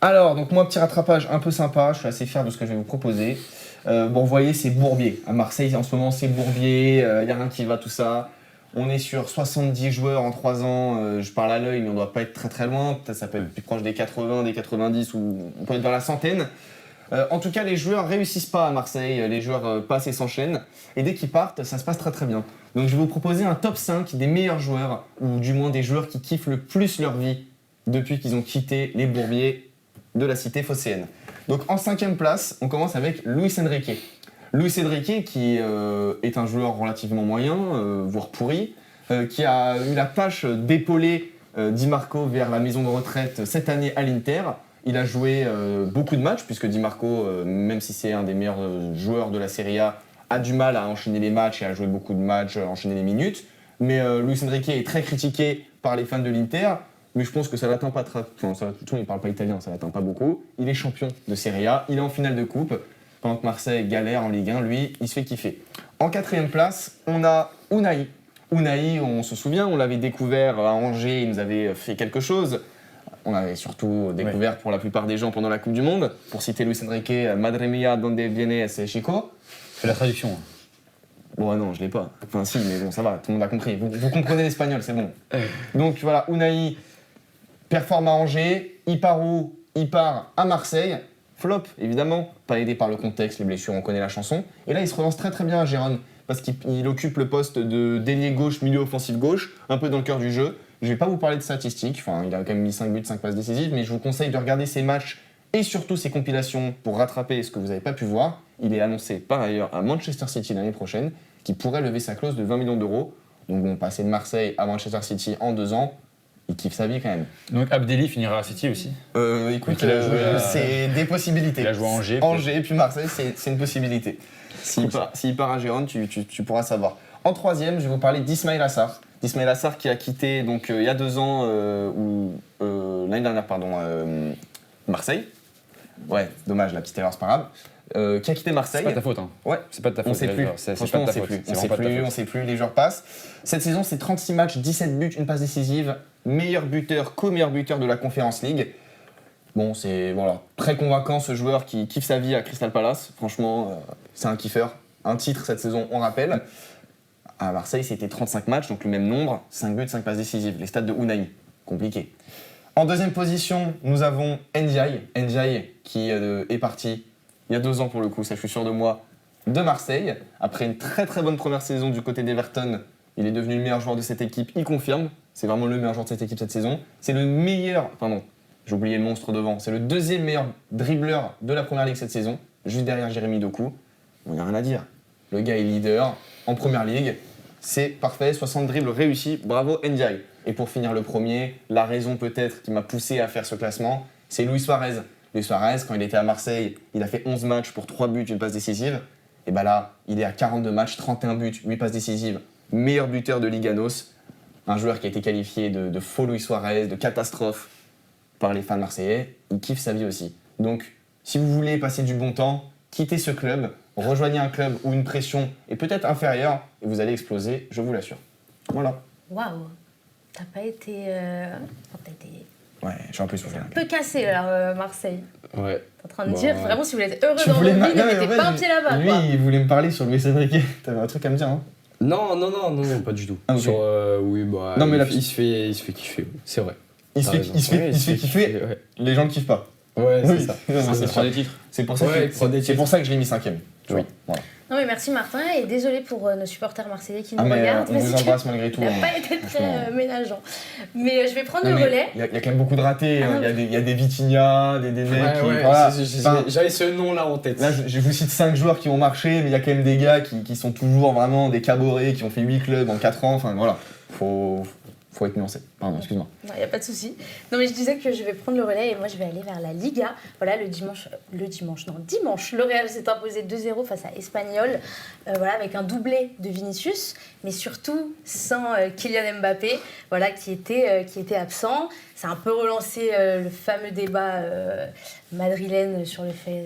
Alors, donc moi, petit rattrapage un peu sympa, je suis assez fier de ce que je vais vous proposer. Vous voyez, c'est Bourbier. À Marseille, en ce moment, c'est Bourbier, il n'y a rien qui va, tout ça. On est sur 70 joueurs en 3 ans, je parle à l'œil, mais on ne doit pas être très très loin. Peut-être ça peut être plus proche des 80, des 90, ou on peut être dans la centaine. En tout cas, les joueurs réussissent pas à Marseille, les joueurs passent et s'enchaînent. Et dès qu'ils partent, ça se passe très très bien. Donc je vais vous proposer un top 5 des meilleurs joueurs, ou du moins des joueurs qui kiffent le plus leur vie depuis qu'ils ont quitté les Bourbiers de la cité phocéenne. Donc en 5e place, on commence avec Luis Enrique. Luis Enrique qui est un joueur relativement moyen, voire pourri, qui a eu la tâche d'épauler Di Marco vers la maison de retraite cette année à l'Inter. Il a joué beaucoup de matchs, puisque Di Marco, même si c'est un des meilleurs joueurs de la Serie A du mal à enchaîner les matchs et à jouer beaucoup de matchs, à enchaîner les minutes. Mais Luis Enrique est très critiqué par les fans de l'Inter. Mais je pense que ça l'atteint pas très... Enfin, de toute façon, il ne parle pas italien, ça l'atteint pas beaucoup. Il est champion de Serie A, il est en finale de coupe. Pendant que Marseille galère en Ligue 1, lui, il se fait kiffer. En 4e place, on a Unai. Unai, on se souvient, on l'avait découvert à Angers, il nous avait fait quelque chose. On l'avait surtout découvert pour la plupart des gens pendant la Coupe du Monde. Pour citer Luis Enrique, Madre mia, donde viene ese chico. Fais la traduction. Bon, non, je l'ai pas. Enfin, si, mais bon, ça va, tout le monde a compris. Vous comprenez l'espagnol, c'est bon. Donc voilà, Unai performe à Angers, il part où? Il part à Marseille. Flop, évidemment, pas aidé par le contexte, les blessures, on connaît la chanson. Et là, il se relance très très bien à Gérone, parce qu'il occupe le poste de d'ailier gauche, milieu offensif gauche, un peu dans le cœur du jeu. Je vais pas vous parler de statistiques, enfin, il a quand même mis 5 buts, 5 passes décisives, mais je vous conseille de regarder ses matchs et surtout ses compilations pour rattraper ce que vous n'avez pas pu voir. Il est annoncé par ailleurs à Manchester City l'année prochaine, qui pourrait lever sa clause de 20 millions d'euros. Donc bon, passer de Marseille à Manchester City en 2 ans, il kiffe sa vie quand même. Donc Abdelli finira à City aussi. Écoute, il a joué à- c'est des possibilités. Il a joué à Angers. Angers puis Marseille, c'est une possibilité. S'il part à Gérone, tu pourras savoir. En 3e, je vais vous parler d'Ismail Assar. Ismail Assar qui a quitté donc, il y a 2 ans, l'année dernière, Marseille. Ouais, dommage, la petite erreur, c'est pas grave. Qui a quitté C'est Marseille. pas ta faute, hein. Ouais. C'est pas de ta faute. On sait plus. C'est Franchement, pas on de ta sait faute. plus. C'est On sait vraiment pas de ta plus, faute. on sait plus, les joueurs passent. Cette saison, c'est 36 matchs, 17 buts, une passe décisive. Meilleur buteur, co-meilleur buteur de la Conference League. Bon, c'est voilà, très convaincant ce joueur qui kiffe sa vie à Crystal Palace. Franchement, c'est un kiffeur. Un titre cette saison, on rappelle. À Marseille, c'était 35 matchs, donc le même nombre. 5 buts, 5 passes décisives. Les stats de Unai. Compliqué. En deuxième position, nous avons Ndiaye. Ndiaye qui est parti il y a 2 ans pour le coup, ça je suis sûr de moi, de Marseille. Après une très très bonne première saison du côté d'Everton, il est devenu le meilleur joueur de cette équipe, il confirme. C'est vraiment le meilleur joueur de cette équipe cette saison. C'est le meilleur, pardon, j'ai oublié le monstre devant, c'est le deuxième meilleur dribbleur de la Première Ligue cette saison, juste derrière Jérémy Doku. Il n'y a rien à dire. Le gars est leader en Première Ligue, c'est parfait, 60 dribbles réussis, bravo Ndiaye. Et pour finir le premier, la raison peut-être qui m'a poussé à faire ce classement, c'est Luis Suarez. Luis Suarez, quand il était à Marseille, il a fait 11 matchs pour 3 buts, une passe décisive. Et bah là, il est à 42 matchs, 31 buts, 8 passes décisives, meilleur buteur de Liga NOS. Un joueur qui a été qualifié de faux Luis Suarez, de catastrophe par les fans marseillais. Il kiffe sa vie aussi. Donc, si vous voulez passer du bon temps, quittez ce club, rejoignez un club où une pression est peut-être inférieure et vous allez exploser, je vous l'assure. Voilà. Waouh. T'as pas été... T'as été Ouais, je suis un peu soufflé. un peu cassé, là, Marseille. Ouais. T'es en train de Bon, dire, ouais. vraiment, si vous êtes heureux dans votre vie, ne mettez pas un pied là-bas, Lui, quoi. il voulait me parler sur Luis Enrique. T'avais un truc à me dire, hein? Non, pas du tout. Ah, ok. Sur, oui, bah, Non, mais il se fait kiffer, c'est vrai. Il se T'as fait, raison. il se fait, Ouais, il se fait kiffer, ouais. les gens ne kiffent pas. Ouais, c'est Oui. ça. C'est 3 des titres. C'est pour ça Ouais, que il prend des c'est pour ça que je l'ai mis 5ème. Tu Oui. vois, voilà. Non, mais merci, Martin, et désolé pour nos supporters marseillais qui Ah nous mais regardent. on parce vous que embrasse malgré tout. Il n'a hein. pas été très Franchement. ménageant. Mais je vais prendre Non, le mais relais. Il y a quand même beaucoup de ratés. hein. Il y a des Vitinha, des mecs qui. Ouais, Voilà. Enfin, j'avais ce nom-là en tête. là, je vous cite 5 joueurs qui ont marché, mais il y a quand même des gars qui sont toujours vraiment des caborets, qui ont fait 8 clubs en 4 ans. Enfin voilà, faut être nuancé. Pardon, excuse-moi. Il n'y a pas de souci. Non, mais je disais que je vais prendre le relais et moi je vais aller vers la Liga. Voilà, dimanche, le Real s'est imposé 2-0 face à Espanyol, voilà, avec un doublé de Vinicius, mais surtout sans Kylian Mbappé, voilà, qui était absent. Ça a un peu relancé le fameux débat madrilène sur le fait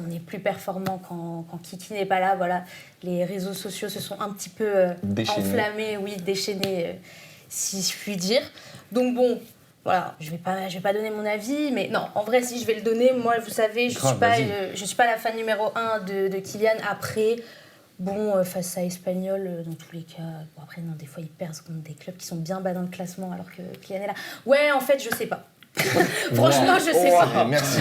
on est plus performant quand Kiki n'est pas là. Voilà, les réseaux sociaux se sont un petit peu Déchaînés. enflammés, oui, déchaînés. Si je puis dire. Donc bon, voilà, je vais pas donner mon avis, mais non, en vrai, si je vais le donner, moi, vous savez, je suis pas la fan numéro 1 de Kylian. Après, bon, face à Espanyol, dans tous les cas, bon, après, non, des fois, ils perdent contre des clubs qui sont bien bas dans le classement, alors que Kylian est là. Ouais, en fait, je sais pas. Franchement, je sais pas. Merci,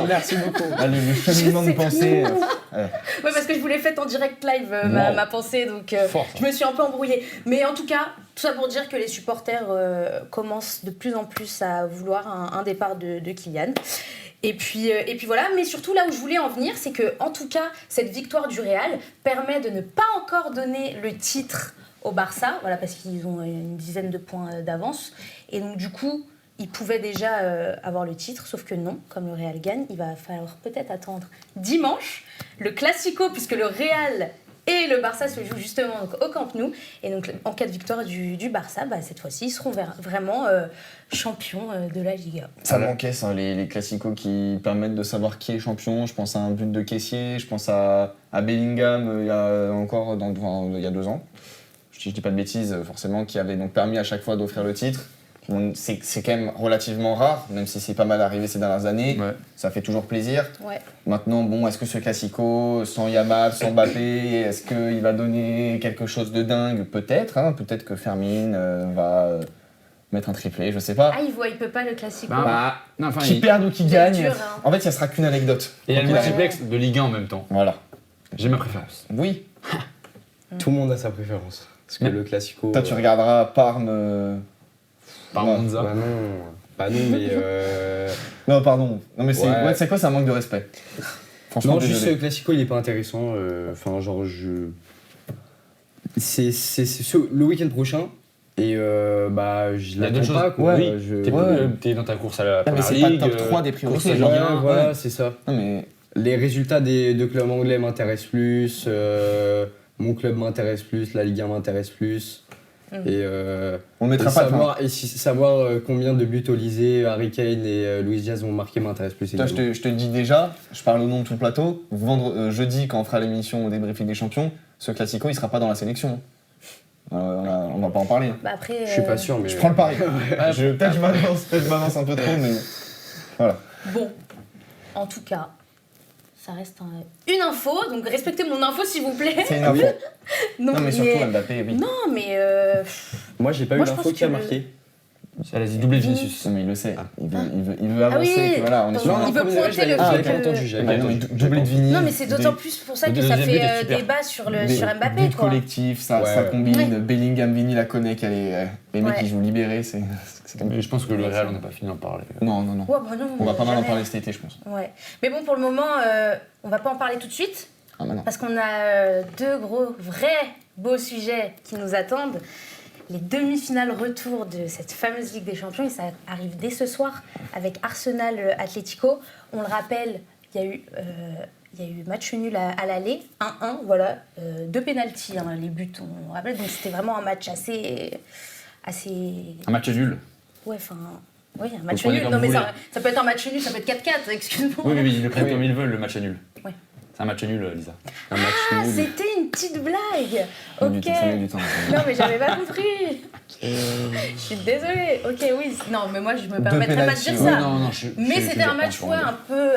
Merci beaucoup. Allez, le cheminement de pensée. Ouais, parce que je vous l'ai fait en direct live, ma pensée, donc Fort, ça. je me suis un peu embrouillée. Mais en tout cas, tout ça pour dire que les supporters commencent de plus en plus à vouloir un départ de Kylian. Et puis voilà, mais surtout là où je voulais en venir, c'est que en tout cas, cette victoire du Real permet de ne pas encore donner le titre au Barça, voilà, parce qu'ils ont une dizaine de points d'avance. Et donc du coup, ils pouvaient déjà avoir le titre, sauf que non, comme le Real gagne, il va falloir peut-être attendre dimanche, le Classico, puisque le Real et le Barça se jouent justement donc, au Camp Nou. Et donc en cas de victoire du Barça, bah, cette fois-ci, ils seront vraiment champions de la Liga. Ça manquait, ça, les classicos qui permettent de savoir qui est champion. Je pense à un but de Kessié, je pense à Bellingham il y a 2 ans. Je dis pas de bêtises, forcément, qui avait donc permis à chaque fois d'offrir le titre. Bon, c'est quand même relativement rare, même si c'est pas mal arrivé ces dernières années. Ouais. Ça fait toujours plaisir. Ouais. Maintenant, bon, est-ce que ce classico, sans Yamal, sans Mbappé, est-ce qu'il va donner quelque chose de dingue? Peut-être, hein, peut-être que Fermin va mettre un triplé, je sais pas. Ah, il peut pas le Classico. Non, enfin, Qui perde ou qui gagne, dur, hein. en fait, ça sera qu'une anecdote. Et il y a le Donc, multiplex de Ligue 1 en même temps. Voilà. J'ai ma préférence. Oui, Tout le monde a sa préférence. Parce que Mais le Classico. toi tu regarderas Parme. Par non. Monza. Bah non, pas nous, mais. Non, pardon. Non, mais c'est Ouais. c'est quoi, c'est un manque de respect. Franchement, Non, juste désolé. le Classico, il est pas intéressant. Enfin, genre, c'est le week-end prochain. Et bah, je Il y a deux l'attends pas, choses. quoi. Oui, Ouais. T'es dans ta course à la Ah, mais Première c'est pas Ligue. top 3 des priorités, course à genre. Ligue 1. voilà, ouais. c'est ça. Non, mais Les résultats de clubs anglais m'intéressent plus. Mon club m'intéresse plus. La Ligue 1 m'intéresse plus. Et, On le mettra pas. savoir combien de buts Olysée, Harry Kane et Luis Diaz vont marquer m'intéresse plus. Toi, je te le dis déjà, je parle au nom de tout le plateau. Jeudi, quand on fera l'émission au débrief Ligue des Champions, ce Classico, il sera pas dans la sélection. On va pas en parler. Bah après, Je suis pas sûr, mais. Je prends le pari. Peut-être je m'avance un peu trop, mais voilà. Bon, en tout cas, ça reste une info, donc respectez mon info s'il vous plaît. C'est une info. Non, Non, mais surtout Mbappé, oui. Non, mais Moi, j'ai pas eu Moi, je l'info pense qui a que marqué. Vas-y, doublé Vinicius. Non, mais il le sait. Il veut avancer. oui, que voilà, on est non, sur il veut premier, pointer le j'avais fait pas que- entendu. Ah, non, mais doublé de Vini. Non, mais c'est d'autant plus pour ça Le que ça deuxième but est fait super. débat sur Mbappé, But quoi. collectif, ça Ouais. combine. Ouais. Bellingham, Vini, la connaît, les mecs Ouais. qui jouent libérés, c'est comme... Mais je pense que le Real, on n'a pas fini d'en parler. Non. Ouais, bah non, On va pas mal en jamais. parler cet été, je pense. Ouais. Mais bon, pour le moment, on va pas en parler tout de suite, Ah, bah non. parce qu'on a deux vrais beaux sujets qui nous attendent. Les demi-finales retour de cette fameuse Ligue des Champions, et ça arrive dès ce soir avec Arsenal-Atlético. On le rappelle, il y a eu match nul à l'aller, 1-1, voilà, 2 pénaltys, les buts, on rappelle. Donc c'était vraiment un match assez... Un match nul. Ouais, enfin... Oui, un match prenez nul. comme Non, mais vous ça peut être un match nul, ça peut être 4-4, excuse-moi. Oui, ils le prennent Oui. comme ils veulent, le match est nul. Ouais. C'est un match nul, Lisa. Un match Ah, nul. c'était une petite blague. Ça Ok. met du temps. Non, mais j'avais pas compris. Je suis désolée. Ok, oui. Non, mais moi, je me permettrais pas de pénaltys, dire ouais. ça. Non, Mais c'était un match ouais, un peu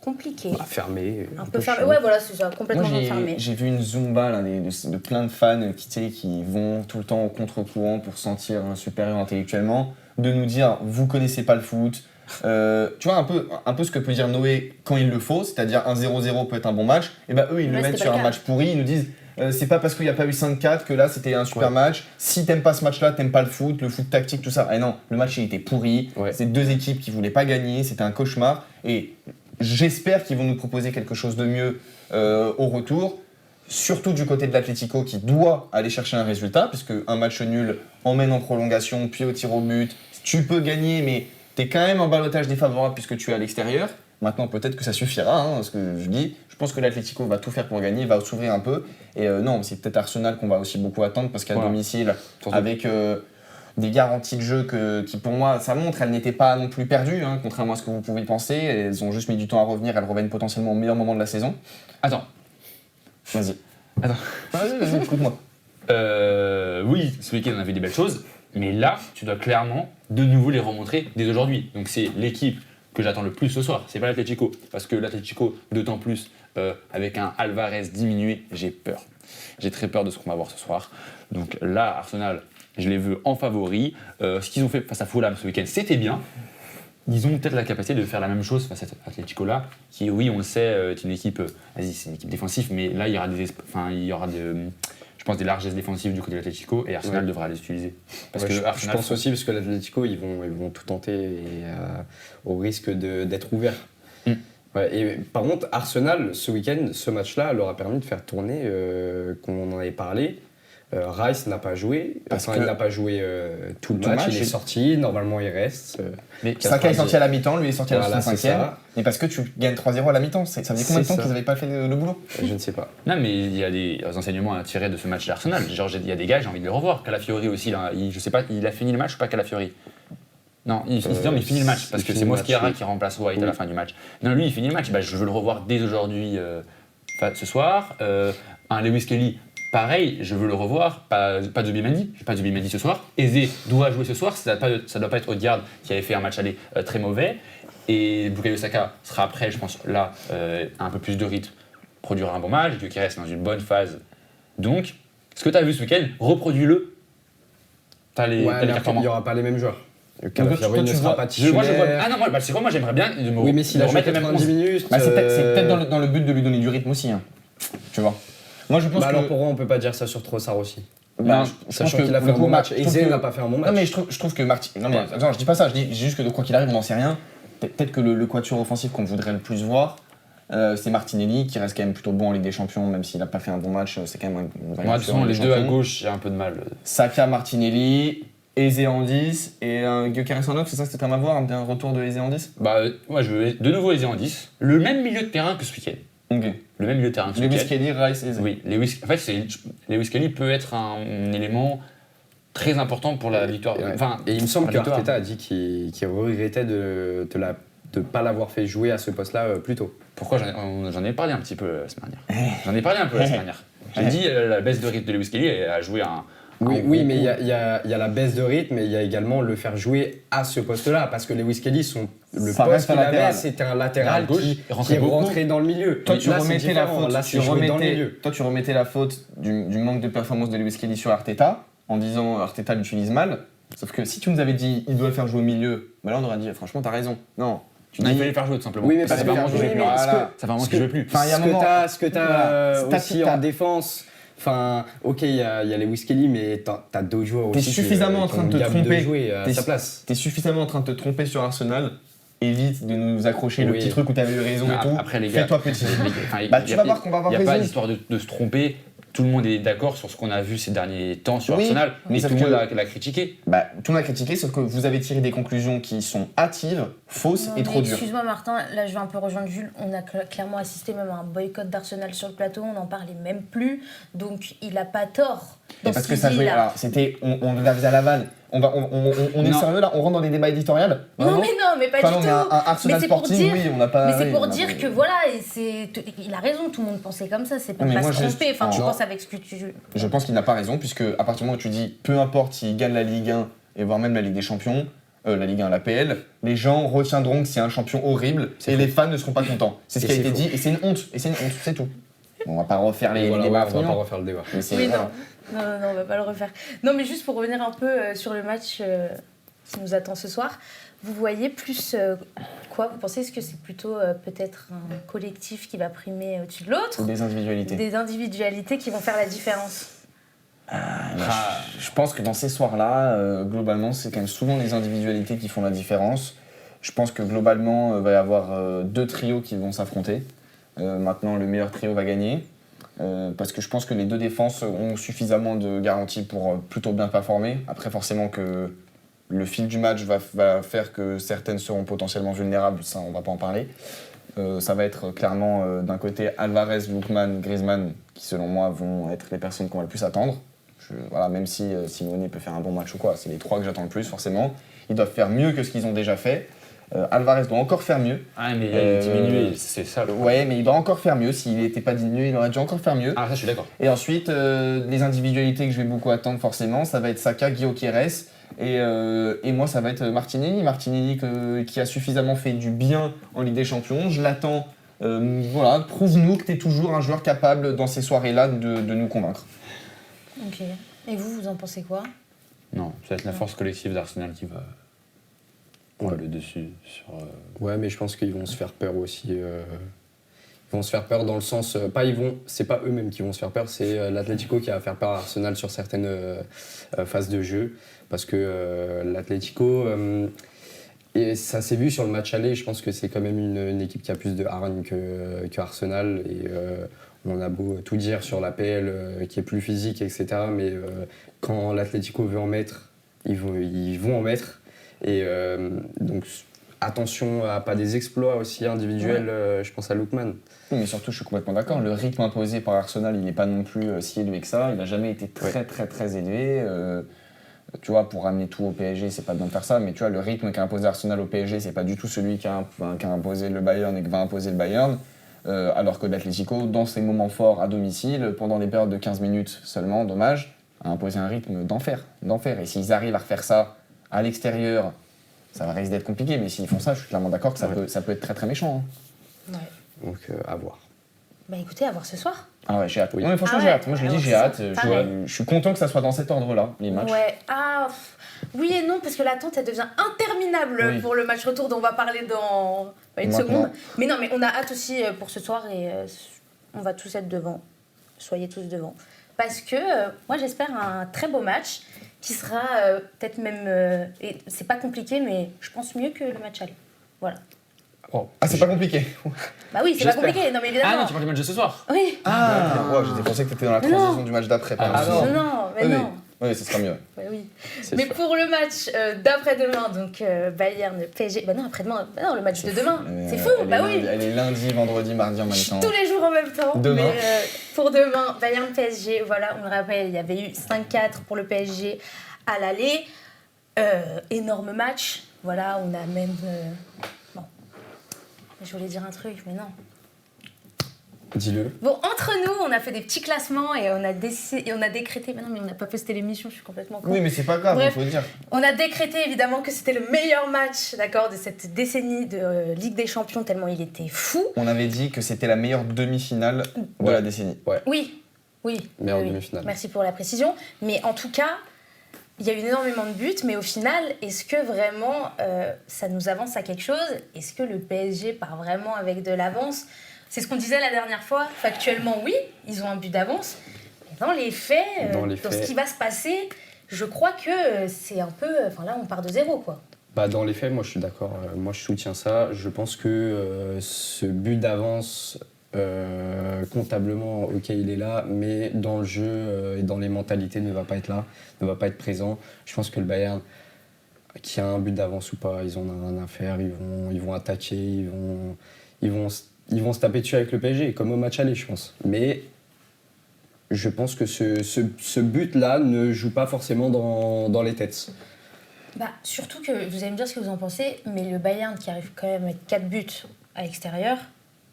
compliqué. Fermé. Un peu fermé. Ouais, voilà, c'est ça, complètement Moi, fermé. j'ai vu une Zumba là, de plein de fans qui vont tout le temps au contre-courant pour se sentir supérieurs intellectuellement, de nous dire vous connaissez pas le foot. Tu vois un peu ce que peut dire Noé quand il le faut, c'est-à-dire un 0-0 peut être un bon match. Et ben eux ils le Ouais, mettent c'était sur pas un le cas. match pourri, ils nous disent c'est pas parce qu'il n'y a pas eu 5-4 que là c'était un super Ouais. match. Si t'aimes pas ce match-là, t'aimes pas le foot tactique, tout ça. Et non, le match il était pourri. Ouais. C'est deux équipes qui voulaient pas gagner, c'était un cauchemar. Et j'espère qu'ils vont nous proposer quelque chose de mieux au retour. Surtout du côté de l'Atlético qui doit aller chercher un résultat, puisque un match nul emmène en prolongation, puis au tir au but. Tu peux gagner, mais t'es quand même en ballottage défavorable puisque tu es à l'extérieur. Maintenant, peut-être que ça suffira, ce que je dis. Je pense que l'Atlético va tout faire pour gagner, va s'ouvrir un peu. Et non, c'est peut-être Arsenal qu'on va aussi beaucoup attendre, parce qu'à Voilà. domicile, Surtout. avec des garanties de jeu qui, pour moi, ça montre, elles n'étaient pas non plus perdues, contrairement à ce que vous pouvez penser. Elles ont juste mis du temps à revenir, elles reviennent potentiellement au meilleur moment de la saison. Attends. Vas-y. Attends. Vas-y, écoute-moi. Oui, ce week-end, on a vu des belles choses, mais là, tu dois clairement de nouveau les remontrer dès aujourd'hui. Donc, c'est l'équipe que j'attends le plus ce soir, c'est pas l'Atlético. Parce que l'Atlético, d'autant plus, avec un Alvarez diminué, j'ai peur. J'ai très peur de ce qu'on va voir ce soir. Donc là, Arsenal, je les veux en favori. Ce qu'ils ont fait face à Fulham ce week-end, c'était bien. Ils ont peut-être la capacité de faire la même chose face à cet Atlético-là, qui, oui, on le sait, est une équipe, c'est une équipe défensive, mais là, il y aura je pense, des largesses défensives du côté de l'Atlético, et Arsenal Ouais. devra les utiliser. Parce Ouais, que je Arsenal, pense aussi parce que l'Atlético ils vont tout tenter et, au risque d'être ouverts. Mm. Ouais, et par contre Arsenal ce week-end, ce match-là leur a permis de faire tourner, qu'on en avait parlé. Rice n'a pas joué, Parce il que- n'a pas joué tout le Tout le match, match, il est et- sorti, normalement il reste. mais Saka est sorti à la mi-temps, lui est sorti à la Voilà, c'est 65e. ça. Mais parce que tu gagnes 3-0 à la mi-temps. Ça faisait combien de C'est temps ça. qu'ils n'avaient pas fait le boulot? Je ne sais pas. Non, mais il y a des enseignements à tirer de ce match d'Arsenal. Genre, il y a des gars, j'ai envie de les revoir. Calafiori aussi, là, je sais pas, il a fini le match ou pas, Calafiori? Non, il finit le match, parce il que finit c'est le match, Mosquera oui. qui remplace White à Oui. la fin du match. Non, lui, il finit le match. Bah, je veux le revoir dès aujourd'hui, ce soir. Un Lewis Kelly, pareil, je veux le revoir. Pas Zubimendi, pas Zubimendi ce soir. Eze doit jouer ce soir, ça doit pas être Odegaard qui avait fait un match aller très mauvais. Et Bukayo Saka sera après, je pense, là, un peu plus de rythme, produira un bon match, qui reste dans une bonne phase. Donc, ce que tu as vu ce week-end, reproduis-le. T'as les Ouais, mais après, performances. il n'y aura pas les mêmes joueurs. toi, Calafiori ne tu sera vois- pas Moi, titulaire. je vois. Ah non, c'est quoi, moi j'aimerais bien de me Oui, mais s'il a joué remettre les mêmes 90 11. minutes. Bah, c'est peut-être dans le but de lui donner du rythme aussi. Tu vois. Moi, je pense Bah que. alors pourquoi on peut pas dire ça sur Trossard aussi? Bah, Non, je pense Sachant que qu'il a pour fait le un coup, bon match. je trouve Eze que- n'a pas fait un bon match. Non, mais je trouve que Martin. Non, mais attends, je dis pas ça, je dis juste que de quoi qu'il arrive, on n'en sait rien. Peut-être que le quatuor offensif qu'on voudrait le plus voir, c'est Martinelli, qui reste quand même plutôt bon en Ligue des Champions, même s'il n'a pas fait un bon match, c'est quand même une vraie Moi, de toute option en façon, les Ligue deux des à Champions. gauche, j'ai un peu de mal. Saka, Martinelli, Eze en 10, et Gyökeres en 9, c'est ça, c'était à voir, un retour de Eze en 10? Bah, moi, je veux de nouveau Eze en 10. Le même milieu de terrain que ce week-end. Ok. Le même milieu de terrain que ce Lewis week-end. Kelly, Rice, Eze. Oui, Lewis Kelly peut être un élément très important pour la victoire. Ouais. Enfin, Et il me semble la que victoire. Arteta a dit qu'il regrettait de pas l'avoir fait jouer à ce poste-là plus tôt. Pourquoi j'en ai parlé un petit peu la semaine dernière. J'en ai parlé un peu la semaine dernière. J'ai dit la baisse de rythme de Lewis Kelly a joué un. Oui, mais il y a la baisse de rythme et il y a également le faire jouer à ce poste-là. Parce que Lewis Kelly, le Ça poste reste un qu'il avait, latéral. c'était un latéral Gauche, qui il rentrait est beaucoup. rentré dans le milieu. Toi, tu Là, c'est remettais la différent. faute, Là, c'est joué dans le milieu. toi, tu remettais la faute du manque de performance de Lewis Kelly sur Arteta en disant Arteta l'utilise mal. Sauf que si tu nous avais dit il doit le faire jouer au milieu, bah là on aurait dit franchement t'as raison. Non, tu Non, il dis fallait le faire jouer tout simplement. Oui, mais ça parce fait que- un moment qu'il oui, jouait plus. mais est-ce Voilà. que- Ça fait un moment qu'il jouait plus. Enfin, il y a un moment- Ce que t'as Voilà. aussi en défense, enfin, ok, il y a Lewis Kelly, mais t'as d'autres joueurs T'es aussi. suffisamment en train de te tromper. De jouer à T'es- sa place. T'es suffisamment en train de te tromper sur Arsenal. Évite de nous accrocher le Oui. petit truc où t'avais eu raison et tout. Après, les gars, Fais-toi petit. Enfin, Bah, tu vas voir qu'on va avoir Il n'y a pas raison. d'histoire de se tromper. Tout le monde est d'accord sur ce qu'on a vu ces derniers temps sur Oui, Arsenal. mais Et sauf tout le monde que- l'a critiqué. Bah, tout le monde a critiqué, sauf que vous avez tiré des conclusions qui sont hâtives, fausses Non, et mais trop dures. excuse-moi Martin, là je vais un peu rejoindre Jules, on a clairement assisté même à un boycott d'Arsenal sur le plateau, on n'en parlait même plus, donc il a pas tort. Mais dans parce ce que qu'il ça dit, jouait, là. alors c'était, on la faisait à Laval. On est Non. sérieux là, on rentre dans des débats éditoriaux. Non mais pas Enfin, du on tout. a un Arsenal Mais c'est pour Sporting, dire- oui, on n'a pas. Mais c'est oui, pour on a- dire que voilà, il a raison, tout le monde pensait comme ça, c'est pour Mais pas moi, se tromper, enfin tu non. penses avec ce que tu... Je pense qu'il n'a pas raison, puisque à partir du moment où tu dis peu importe s'il gagne la Ligue 1 et voire même la Ligue des Champions, la Ligue 1, la PL, les gens retiendront que c'est un champion horrible et les fans ne seront pas contents. C'est ce Et qui a c'est été faux. dit et c'est une honte, c'est tout. Bon, on va pas refaire les Voilà, débats ouais, à on va pas venir, refaire le débat. mais c'est- Oui, voilà. non, on va pas le refaire. Non, mais juste pour revenir un peu sur le match qui nous attend ce soir, vous voyez plus quoi? Vous pensez est-ce que c'est plutôt peut-être un collectif qui va primer au-dessus de l'autre? Ou des individualités. Des individualités qui vont faire la différence? Je pense que dans ces soirs-là, globalement, c'est quand même souvent les individualités qui font la différence. Je pense que globalement, il va y avoir deux trios qui vont s'affronter. Maintenant, le meilleur trio va gagner. Parce que je pense que les deux défenses ont suffisamment de garanties pour plutôt bien performer. Après, forcément que le fil du match va faire que certaines seront potentiellement vulnérables, ça on va pas en parler. Ça va être clairement d'un côté Alvarez, Lookman, Griezmann, qui selon moi vont être les personnes qu'on va le plus attendre. Voilà, même si Simone peut faire un bon match ou quoi, c'est les trois que j'attends le plus forcément. Ils doivent faire mieux que ce qu'ils ont déjà fait. Alvarez doit encore faire mieux. Ah, mais il a diminué, c'est ça. Ouais, mais il doit encore faire mieux. S'il n'était pas diminué, il aurait dû encore faire mieux. Ah, ça, je suis d'accord. Et ensuite, les individualités que je vais beaucoup attendre forcément, ça va être Saka, Gyökeres et moi ça va être Martinelli. Martinelli qui a suffisamment fait du bien en Ligue des Champions. Je l'attends. Voilà, prouve-nous que tu es toujours un joueur capable dans ces soirées-là de nous convaincre. Ok. Et vous en pensez quoi? Non, ça va être la force collective d'Arsenal qui va le dessus sur. Ouais, mais je pense qu'ils vont se faire peur aussi. Ils vont se faire peur dans le sens. C'est pas eux-mêmes qui vont se faire peur, c'est l'Atlético qui va faire peur à Arsenal sur certaines phases de jeu. Parce que l'Atlético. Et ça s'est vu sur le match aller, je pense que c'est quand même une équipe qui a plus de hargne que Arsenal. Et on a beau tout dire sur la PL qui est plus physique, etc. Mais quand l'Atlético veut en mettre, ils vont en mettre. Et donc attention à pas des exploits aussi individuels, je pense à Lookman. Oui, mais surtout, je suis complètement d'accord. Le rythme imposé par Arsenal, il n'est pas non plus si élevé que ça. Il n'a jamais été très élevé. Tu vois, pour ramener tout au PSG, c'est pas bien de faire ça, mais tu vois, le rythme qu'a imposé Arsenal au PSG, c'est pas du tout celui qu'a imposé le Bayern et que va imposer le Bayern. Alors que l'Atlético, dans ses moments forts à domicile, pendant des périodes de 15 minutes seulement, dommage, a imposé un rythme d'enfer. Et s'ils arrivent à refaire ça à l'extérieur, ça va risque d'être compliqué, mais s'ils font ça, je suis clairement d'accord que ça peut être très méchant. Hein. Ouais. Donc à voir. Bah écoutez, à voir ce soir. Ah ouais, j'ai hâte. Oui. Non, mais franchement, Ah j'ai ouais. hâte. Moi, je le Alors, dis, j'ai ça, hâte. pareil. Je suis content que ça soit dans cet ordre-là, les matchs. Ouais. Ah, oui et non, parce que l'attente, elle devient interminable Oui. pour le match retour dont on va parler dans une Maintenant. seconde. Mais non, mais on a hâte aussi pour ce soir et on va tous être devant. Soyez tous devant. Parce que moi, j'espère un très beau match qui sera peut-être même... et c'est pas compliqué, mais je pense mieux que le match aller. Voilà. Ah, c'est pas compliqué. Bah oui, c'est pas J'espère. compliqué, non mais évidemment. Ah non, tu parles du match de ce soir. Oui. Ah, ouais, j'étais pensé que t'étais dans la transition du match d'après. pardon. non, mais Oui, non. Oui, ce sera mieux. Ouais, oui. C'est Mais sûr. pour le match d'après-demain, donc Bayern PSG. Bah non, après-demain, bah non, le match de demain. C'est fou, Elle est bah oui. lundi- Elle est lundi, vendredi, mardi en même temps. Tous les jours en même temps. Demain. Mais pour demain, Bayern PSG, voilà, on le rappelle, il y avait eu 5-4 pour le PSG à l'aller. Énorme match. Voilà, on a même. Bon. Je voulais dire un truc, mais non. Dis-le. Bon, entre nous, on a fait des petits classements et on a décrété. Mais non, mais on n'a pas posté l'émission, je suis complètement con. Oui, mais c'est pas grave, il Bref. faut le dire. On a décrété évidemment que c'était le meilleur match, d'accord, de cette décennie de Ligue des Champions, tellement il était fou. On avait dit que c'était la meilleure demi-finale de Ouais. la décennie. Oui, oui. Meilleure oui. demi-finale. Merci pour la précision. Mais en tout cas, il y a eu énormément de buts, mais au final, est-ce que vraiment ça nous avance à quelque chose? Est-ce que le PSG part vraiment avec de l'avance? C'est ce qu'on disait la dernière fois. Factuellement, oui, ils ont un but d'avance. Mais dans les faits, Dans les dans faits. ce qui va se passer, je crois que c'est un peu... Enfin là, on part de zéro, quoi. Bah, dans les faits, moi je suis d'accord. Moi je soutiens ça. Je pense que ce but d'avance, comptablement, ok, il est là, mais dans le jeu et dans les mentalités, ne va pas être là, ne va pas être présent. Je pense que le Bayern, qui a un but d'avance ou pas, ils en ont rien à faire. Ils vont attaquer, ils vont se taper dessus avec le PSG, comme au match aller, je pense. Mais je pense que ce but-là ne joue pas forcément dans les têtes. Bah, surtout que, vous allez me dire ce que vous en pensez, mais le Bayern qui arrive quand même avec 4 buts à l'extérieur,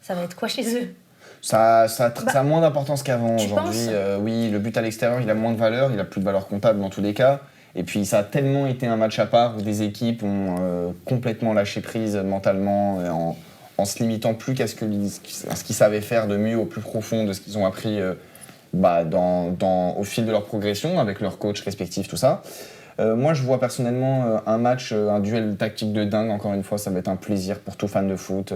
ça va être quoi chez eux? Ça a moins d'importance qu'avant tu aujourd'hui. penses Oui, le but à l'extérieur, il a moins de valeur, il a plus de valeur comptable dans tous les cas. Et puis ça a tellement été un match à part où des équipes ont complètement lâché prise mentalement en se limitant plus qu'à ce qu'ils savaient faire de mieux au plus profond de ce qu'ils ont appris au fil de leur progression avec leurs coachs respectifs, tout ça. Moi, je vois personnellement un match, un duel tactique de dingue. Encore une fois, ça va être un plaisir pour tout fan de foot.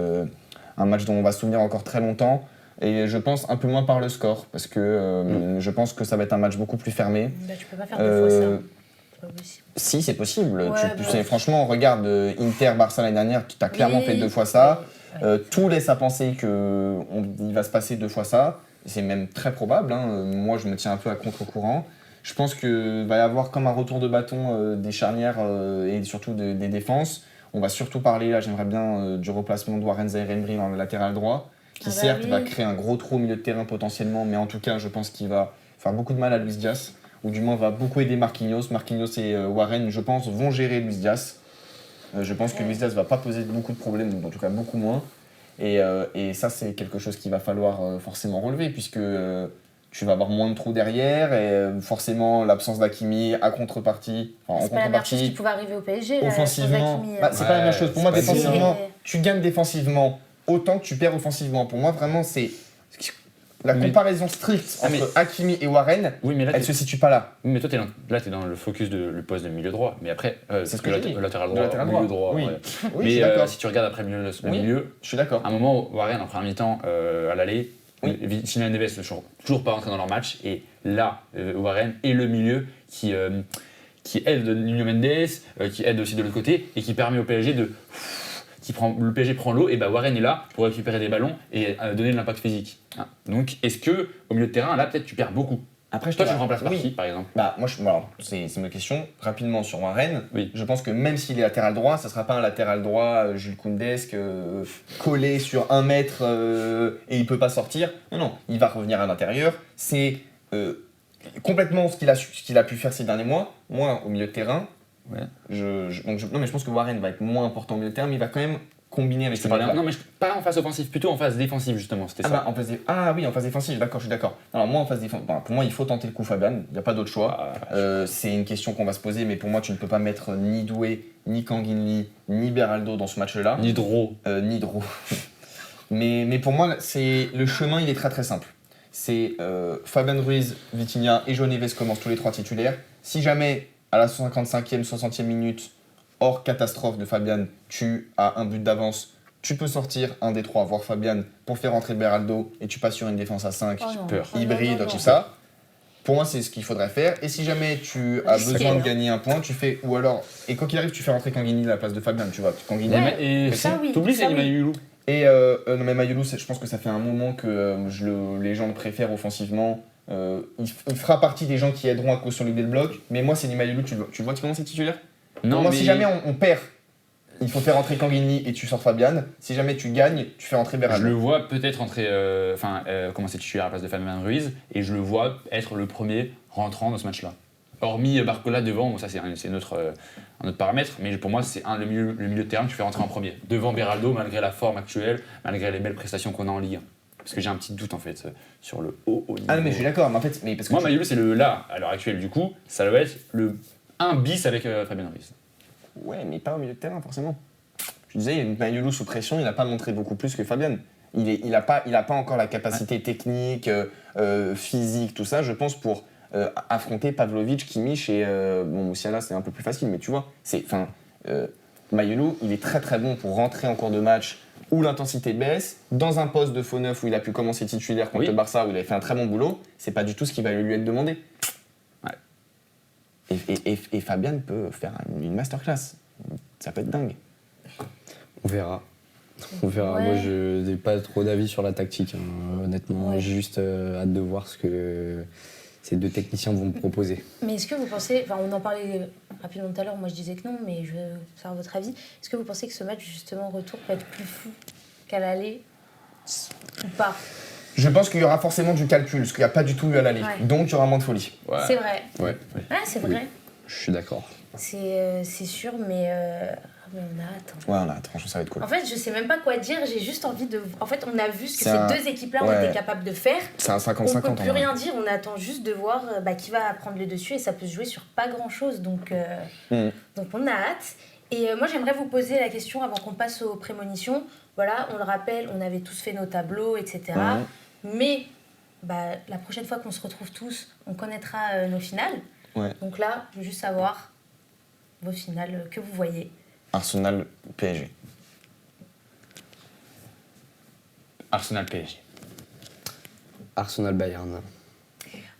Un match dont on va se souvenir encore très longtemps. Et je pense un peu moins par le score, parce que je pense que ça va être un match beaucoup plus fermé. Bah, tu peux pas faire deux fois ça. C'est pas possible. Si, c'est possible. Ouais, Tu bah. sais, franchement, regarde Inter-Barça l'année dernière, tu as clairement Oui. fait 2 fois ça. Ouais. Tout laisse à penser qu'il va se passer 2 fois ça. C'est même très probable. Hein. Moi, je me tiens un peu à contre-courant. Je pense qu'il va y avoir comme un retour de bâton des charnières et surtout des défenses. On va surtout parler, là, j'aimerais bien, du replacement de Warren Zaïre-Emery dans le latéral droit, qui Ah bah certes oui. va créer un gros trou au milieu de terrain potentiellement, mais en tout cas, je pense qu'il va faire beaucoup de mal à Luis Diaz, ou du moins va beaucoup aider Marquinhos. Marquinhos et Warren, je pense, vont gérer Luis Diaz. Je pense que Luis Diaz va pas poser beaucoup de problèmes, ou en tout cas beaucoup moins. Et ça, c'est quelque chose qu'il va falloir forcément relever, puisque tu vas avoir moins de trous derrière, et forcément l'absence d'Hakimi à contrepartie, en C'est pas la meilleure chose qui contrepartie, pouvait arriver au PSG. là, offensivement. sans Hakimi, Bah, c'est pas la même chose. Pour moi, c'est pas défensivement, différent. tu gagnes défensivement autant que tu perds offensivement. Pour moi, vraiment, c'est la Mais- comparaison stricte Ah, mais- entre Hakimi et Warren, Oui, mais là, elle se situe pas là. oui, mais toi, t'es dans le focus de le poste de milieu droit. Mais après, C'est ce que j'ai dit. le latéral Le droit, latéral milieu droit. droit. Oui. ouais. Oui, je Mais suis d'accord. si tu regardes après le Oui. milieu, Je suis d'accord. à un moment, Warren, en première mi-temps, à l'aller, Oui. Vitinha et Neves ne sont toujours pas rentrés dans leur match. Et là, Warren est le milieu qui aide Nuno Mendes, qui aide aussi de l'autre côté, et qui permet au PSG le PSG prend l'eau, et bah Warren est là pour récupérer des ballons et donner de l'impact physique. Hein. Donc, est-ce que au milieu de terrain, là, peut-être tu perds beaucoup? Après, Toi, tu le remplaces par oui. qui, par exemple? Bah, moi, c'est ma question. Rapidement sur Warren, Oui. je pense que même s'il est latéral droit, ça sera pas un latéral droit Jules Koundesque collé sur 1 mètre et il peut pas sortir. Non, il va revenir à l'intérieur. C'est complètement ce qu'il a pu faire ces derniers mois. Moi, au milieu de terrain, Ouais. non, mais je pense que Warren va être moins important au milieu de terrain, mais il va quand même combiner avec Je ces te parlais- mecs-là. non, mais pas en phase offensive, plutôt en phase défensive, justement. C'était ça. Oui, en phase défensive, d'accord, je suis d'accord. Alors moi, en phase défensive, pour moi, il faut tenter le coup Fabian, il n'y a pas d'autre choix. C'est une question qu'on va se poser, mais pour moi, tu ne peux pas mettre ni Doué, ni Kanginli, ni Beraldo dans ce match-là. Nidro. Ni Dro. mais pour moi, le chemin, il est très très simple. C'est Fabian Ruiz, Vitinha et João Neves commencent tous les 3 titulaires. Si jamais, à la 55e, 60e minute, hors catastrophe de Fabian, tu as un but d'avance, tu peux sortir un des 3, voire Fabian, pour faire entrer Beraldo, et tu passes sur une défense à 5, Oh non. peur. Oh non, hybride, non, non. tout ça. Pour moi, c'est ce qu'il faudrait faire. Et si jamais tu as Risqué, besoin de hein. gagner un point, tu fais. Ou alors. Et quoi qu'il arrive, tu fais rentrer Kanguini à la place de Fabian, tu vois. Kanguini. Ouais. Et ça, oui, t'oublies, ça, c'est oui. Emmanuel. Et non, mais Mayulu, je pense que ça fait un moment que les gens le préfèrent offensivement. il fera partie des gens qui aideront à consolider le bloc. Mais moi, c'est Mayulu, tu le vois comment c'est titulaire? Non, moi, mais si jamais on perd, il faut faire rentrer Kanguini et tu sors Fabian. Si jamais tu gagnes, tu fais rentrer je Beraldo. le vois peut-être entrer, commencer titulaire à la place de Fabian Ruiz, et je le vois être le premier rentrant dans ce match-là. Hormis Barcola devant, bon, ça c'est un autre paramètre, mais pour moi c'est le milieu de terrain que tu fais rentrer en premier. Devant Beraldo, malgré la forme actuelle, malgré les belles prestations qu'on a en Ligue 1. Parce que j'ai un petit doute en fait sur le haut niveau. Ah non, mais je suis d'accord, mais en fait, parce que Moi, Mayulu, c'est à l'heure actuelle, du coup, ça doit être le 1 bis avec Fabian Ruiz. Ouais, mais pas au milieu de terrain, forcément. Je disais, Mayulu sous pression, il n'a pas montré beaucoup plus que Fabian. Il n'a pas encore la capacité technique, physique, tout ça, je pense, pour affronter Pavlovic, Kimmich et Moussiala, c'est un peu plus facile, mais tu vois, Mayulu, il est très très bon pour rentrer en cours de match où l'intensité baisse, dans un poste de faux neuf où il a pu commencer titulaire contre le Barça, où il avait fait un très bon boulot, c'est pas du tout ce qui va lui être demandé. Ouais. Et Fabian peut faire une masterclass. Ça peut être dingue. On verra. On verra. Ouais. Moi, je n'ai pas trop d'avis sur la tactique, honnêtement. Ouais. J'ai juste hâte de voir ce que ces deux techniciens vont me proposer. Mais est-ce que vous pensez, enfin on en parlait rapidement tout à l'heure, moi je disais que non, mais je veux savoir votre avis. Est-ce que vous pensez que ce match justement retour peut être plus fou qu'à l'aller ou pas? Je pense qu'il y aura forcément du calcul, ce qu'il n'y a pas du tout eu à l'aller. Ouais. Donc il y aura moins de folie. Ouais. C'est vrai. Ouais, Ah, c'est vrai. je suis d'accord. C'est sûr, mais on a hâte. Ouais, là, franchement, ça va être cool. En fait, je sais même pas quoi dire, j'ai juste envie de. En fait, on a vu ce que C'est ces un- deux équipes-là ont ouais. été capables de faire. C'est un On 50-50 peut en plus vrai. rien dire, on attend juste de voir qui va prendre le dessus et ça peut se jouer sur pas grand-chose. Donc on a hâte. Et moi, j'aimerais vous poser la question avant qu'on passe aux prémonitions. Voilà, on le rappelle, on avait tous fait nos tableaux, etc. Mais la prochaine fois qu'on se retrouve tous, on connaîtra nos finales. Ouais. Donc là, je veux juste savoir vos finales que vous voyez. Arsenal, PSG. Arsenal PSG. Arsenal Bayern.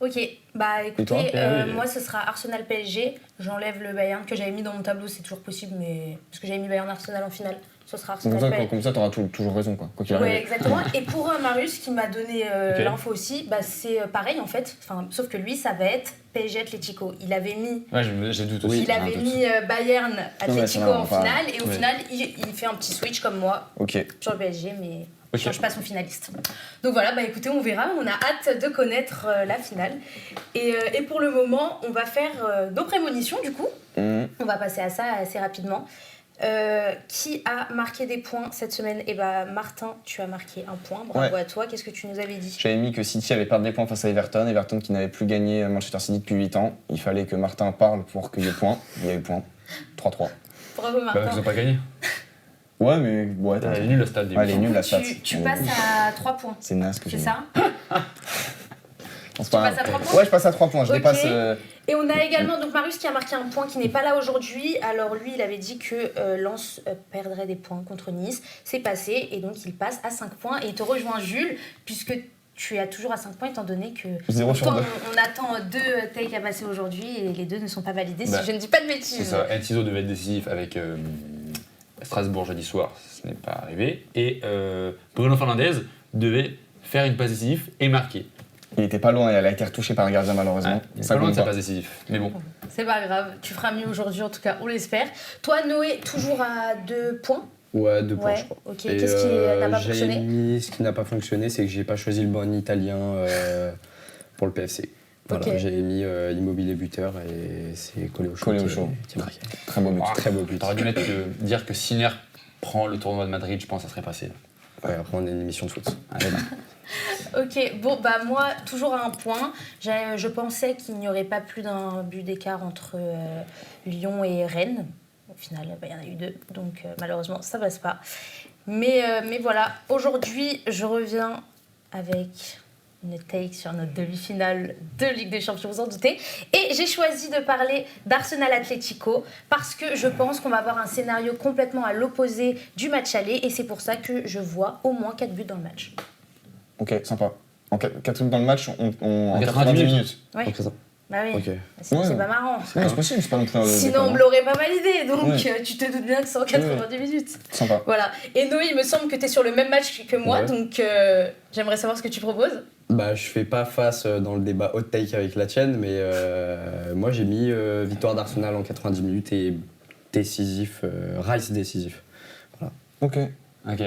Ok, écoutez, toi moi ce sera Arsenal PSG. J'enlève le Bayern que j'avais mis dans mon tableau, c'est toujours possible, mais parce que j'avais mis Bayern Arsenal en finale, ce sera Arsenal PSG. Comme ça, t'auras toujours raison, quoi qu'il Ouais, arrive. exactement. Et pour Marius qui m'a donné Ok. l'info aussi, c'est pareil en fait, sauf que lui ça va être PSG Atlético. Il avait mis, Ouais, j'ai doute aussi. il avait mis Bayern Atlético non, en pas- finale et au Ouais. final il fait un petit switch comme moi Ok. sur le PSG, mais Ok. je change pas son finaliste. Donc voilà, écoutez, on verra, on a hâte de connaître la finale. Et pour le moment, on va faire nos prémonitions du coup. Mhm. On va passer à ça assez rapidement. Qui a marqué des points cette semaine? Martin, tu as marqué un point, bravo Ouais. à toi. Qu'est-ce que tu nous avais dit? J'avais mis que City allait perdre des points face à Everton. Everton qui n'avait plus gagné Manchester City depuis 8 ans. Il fallait que Martin parle pour qu'il y ait point. Il y a eu point. 3-3. Bravo Ils Martin. n'ont pas gagné. Ouais, mais ouais, Elle est nulle le stade. Elle est nulle la stat. Tu passes à 3 points, C'est naze que j'ai c'est mis. ça? Tu passes à 3 points? Ouais, je passe à 3 points. Je Ok. dépasse. Et on a également donc Marius qui a marqué un point qui n'est pas là aujourd'hui. Alors lui, il avait dit que Lens perdrait des points contre Nice. C'est passé et donc il passe à 5 points. Et il te rejoint Jules, puisque tu es toujours à 5 points étant donné que 0 sur 2. on attend 2 takes à passer aujourd'hui et les 2 ne sont pas validés Bah, si je ne dis pas de C'est bêtises. ça. Entiso devait être décisif avec Strasbourg jeudi soir. Ce n'est pas arrivé. Et Bruno Fernandes devait faire une passe décisive et marquer. Il était pas loin et elle a été retouchée par un gardien malheureusement. Il est Ça pas loin de compte sa pas. passe décisive. Mais bon. C'est pas grave, tu feras mieux aujourd'hui en tout cas, on l'espère. Toi Noé, toujours à 2 points? Ouais, 2 points, Ouais, je crois. ok. Et, Qu'est-ce qui n'a pas j'ai fonctionné? mis- Ce qui n'a pas fonctionné, c'est que j'ai pas choisi le bon italien pour le PFC. Voilà, Ok. j'ai mis Immobilier buteur et c'est collé au chaud. Collé au qui- chaud. qui a marqué. Très beau but. Très beau but. T'aurais dû dire que Sinner prend le tournoi de Madrid, je pense que ça serait passé. Ouais, après, on a une émission de foot. Allez, Ok, bon moi toujours à un point. Je pensais qu'il n'y aurait pas plus d'un but d'écart entre Lyon et Rennes. Au final, il y en a eu 2, donc malheureusement ça passe pas. Mais voilà, aujourd'hui je reviens avec une take sur notre demi-finale de Ligue des Champions, vous en doutez. Et j'ai choisi de parler d'Arsenal Atlético parce que je pense qu'on va avoir un scénario complètement à l'opposé du match aller et c'est pour ça que je vois au moins 4 buts dans le match. Ok, sympa. En 4 minutes dans le match, en 90 90 minutes. Ouais. Ok, ça. Bah oui, Ok. c'est Ouais. pas marrant. Ouais, c'est possible, c'est pas non plus. Sinon, on me l'aurait pas validé, donc Ouais. tu te doutes bien que c'est en 90 minutes. Sympa. Voilà. Et Noé, il me semble que tu es sur le même match que moi, Ouais. donc j'aimerais savoir ce que tu proposes. Bah, je fais pas face dans le débat hot take avec la tienne, mais moi j'ai mis victoire d'Arsenal en 90 minutes et décisif, Rice décisif. Ok. Ok.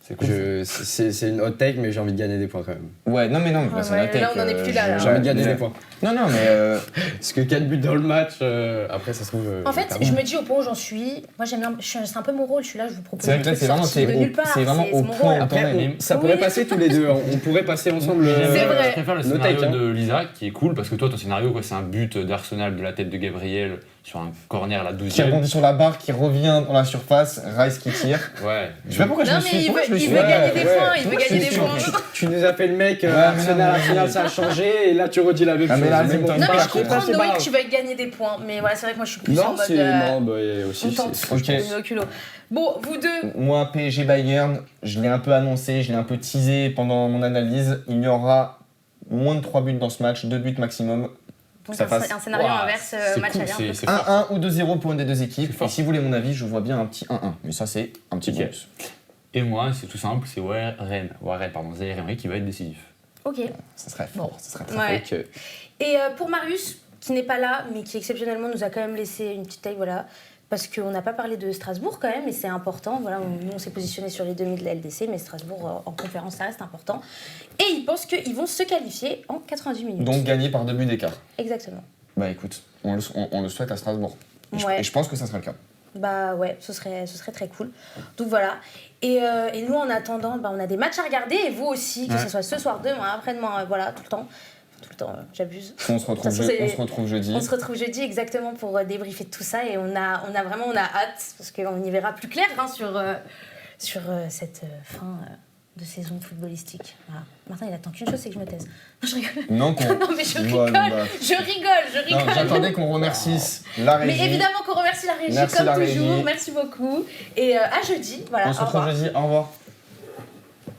C'est cool. C'est une hot take, mais j'ai envie de gagner des points quand même. Ouais, non, mais non, Ouais, c'est la tech. là, on en est plus là, là. J'ai envie de gagner des points. Non, non, mais. Parce que 4 buts dans le match, après ça se trouve. En fait, clairement. je me dis au point où j'en suis, moi j'aime bien, c'est un peu mon rôle, je suis là, je vous propose C'est vrai des que là, trucs c'est vraiment, sortis de nulle part, c'est vraiment au mon point. rôle. Après, mais- ça pourrait Oui. passer tous les deux. On pourrait passer ensemble. C'est vrai. Je préfère le No scénario take, hein. de Lisa qui est cool parce que toi, ton scénario, quoi, c'est un but d'Arsenal de la tête de Gabriel sur un corner à la Qui 12e. rebondit sur la barre, qui revient dans la surface, Rice qui tire. Ouais. Je sais pas pourquoi je Non, me mais suis. il pourquoi je me veut suis- gagner des ouais. points, il veut Pourquoi je gagner me des suis- points. Tu nous as fait le mec, mais Arsenal, non, mais- ça a changé, et là tu redis la même Ah, chose. mais là, Mais c'est Non, mais pas je grave. comprends c'est Noé pas que grave. tu veuilles gagner des points, mais voilà, c'est vrai que moi je suis plus Non, en mode. c'est. Non, bah, aussi. On tente. c'est- Ok. On est au culot. Bon, vous deux, Moi, PSG Bayern, je l'ai un peu annoncé, je l'ai un peu teasé pendant mon analyse. Il y aura moins de 3 buts dans ce match, 2 buts maximum. donc Ça un, passe. un scénario Ouah, inverse, c'est match cool, aller un peu. c'est fort. 1-1 ou 2-0 pour une des deux équipes. C'est fort. Et si vous voulez mon avis, je vois bien un petit 1-1. Mais ça, c'est un petit Ok. bonus. Et moi, c'est tout simple, c'est Warren, pardon, Zaïre Emery qui va être décisif. Ok. Ça serait fort, ça serait très Ouais. Ok. Et pour Marius, qui n'est pas là, mais qui exceptionnellement nous a quand même laissé une petite taille, voilà, parce qu'on n'a pas parlé de Strasbourg quand même, et c'est important. Voilà, nous on s'est positionné sur les demi de la LDC, mais Strasbourg en conférence, ça reste important. Et ils pensent qu'ils vont se qualifier en 90 minutes. Donc gagner par 2 buts d'écart. Exactement. Bah écoute, on le souhaite à Strasbourg. Ouais. Et je pense que ça sera le cas. Bah ouais, ce serait très cool. Donc voilà. Et nous, en attendant, bah, on a des matchs à regarder, et vous aussi, que Ouais. ce soit ce soir, demain, après-demain, voilà, tout le temps. Tout le temps, j'abuse. On se retrouve, De toute façon, on se retrouve jeudi. On se retrouve jeudi exactement pour débriefer de tout ça, et on a hâte, parce qu'on y verra plus clair hein, sur cette fin de saison footballistique. Voilà. Martin, il attend qu'une chose, c'est que je me taise. Non, je rigole. Non, Non, mais je Bon, rigole. bah, Je rigole. non, j'attendais qu'on remercie la régie. Mais évidemment qu'on remercie la régie, Merci comme la toujours. régie. Merci beaucoup. Et à jeudi. Voilà, On se au retrouve revoir. jeudi. Au revoir.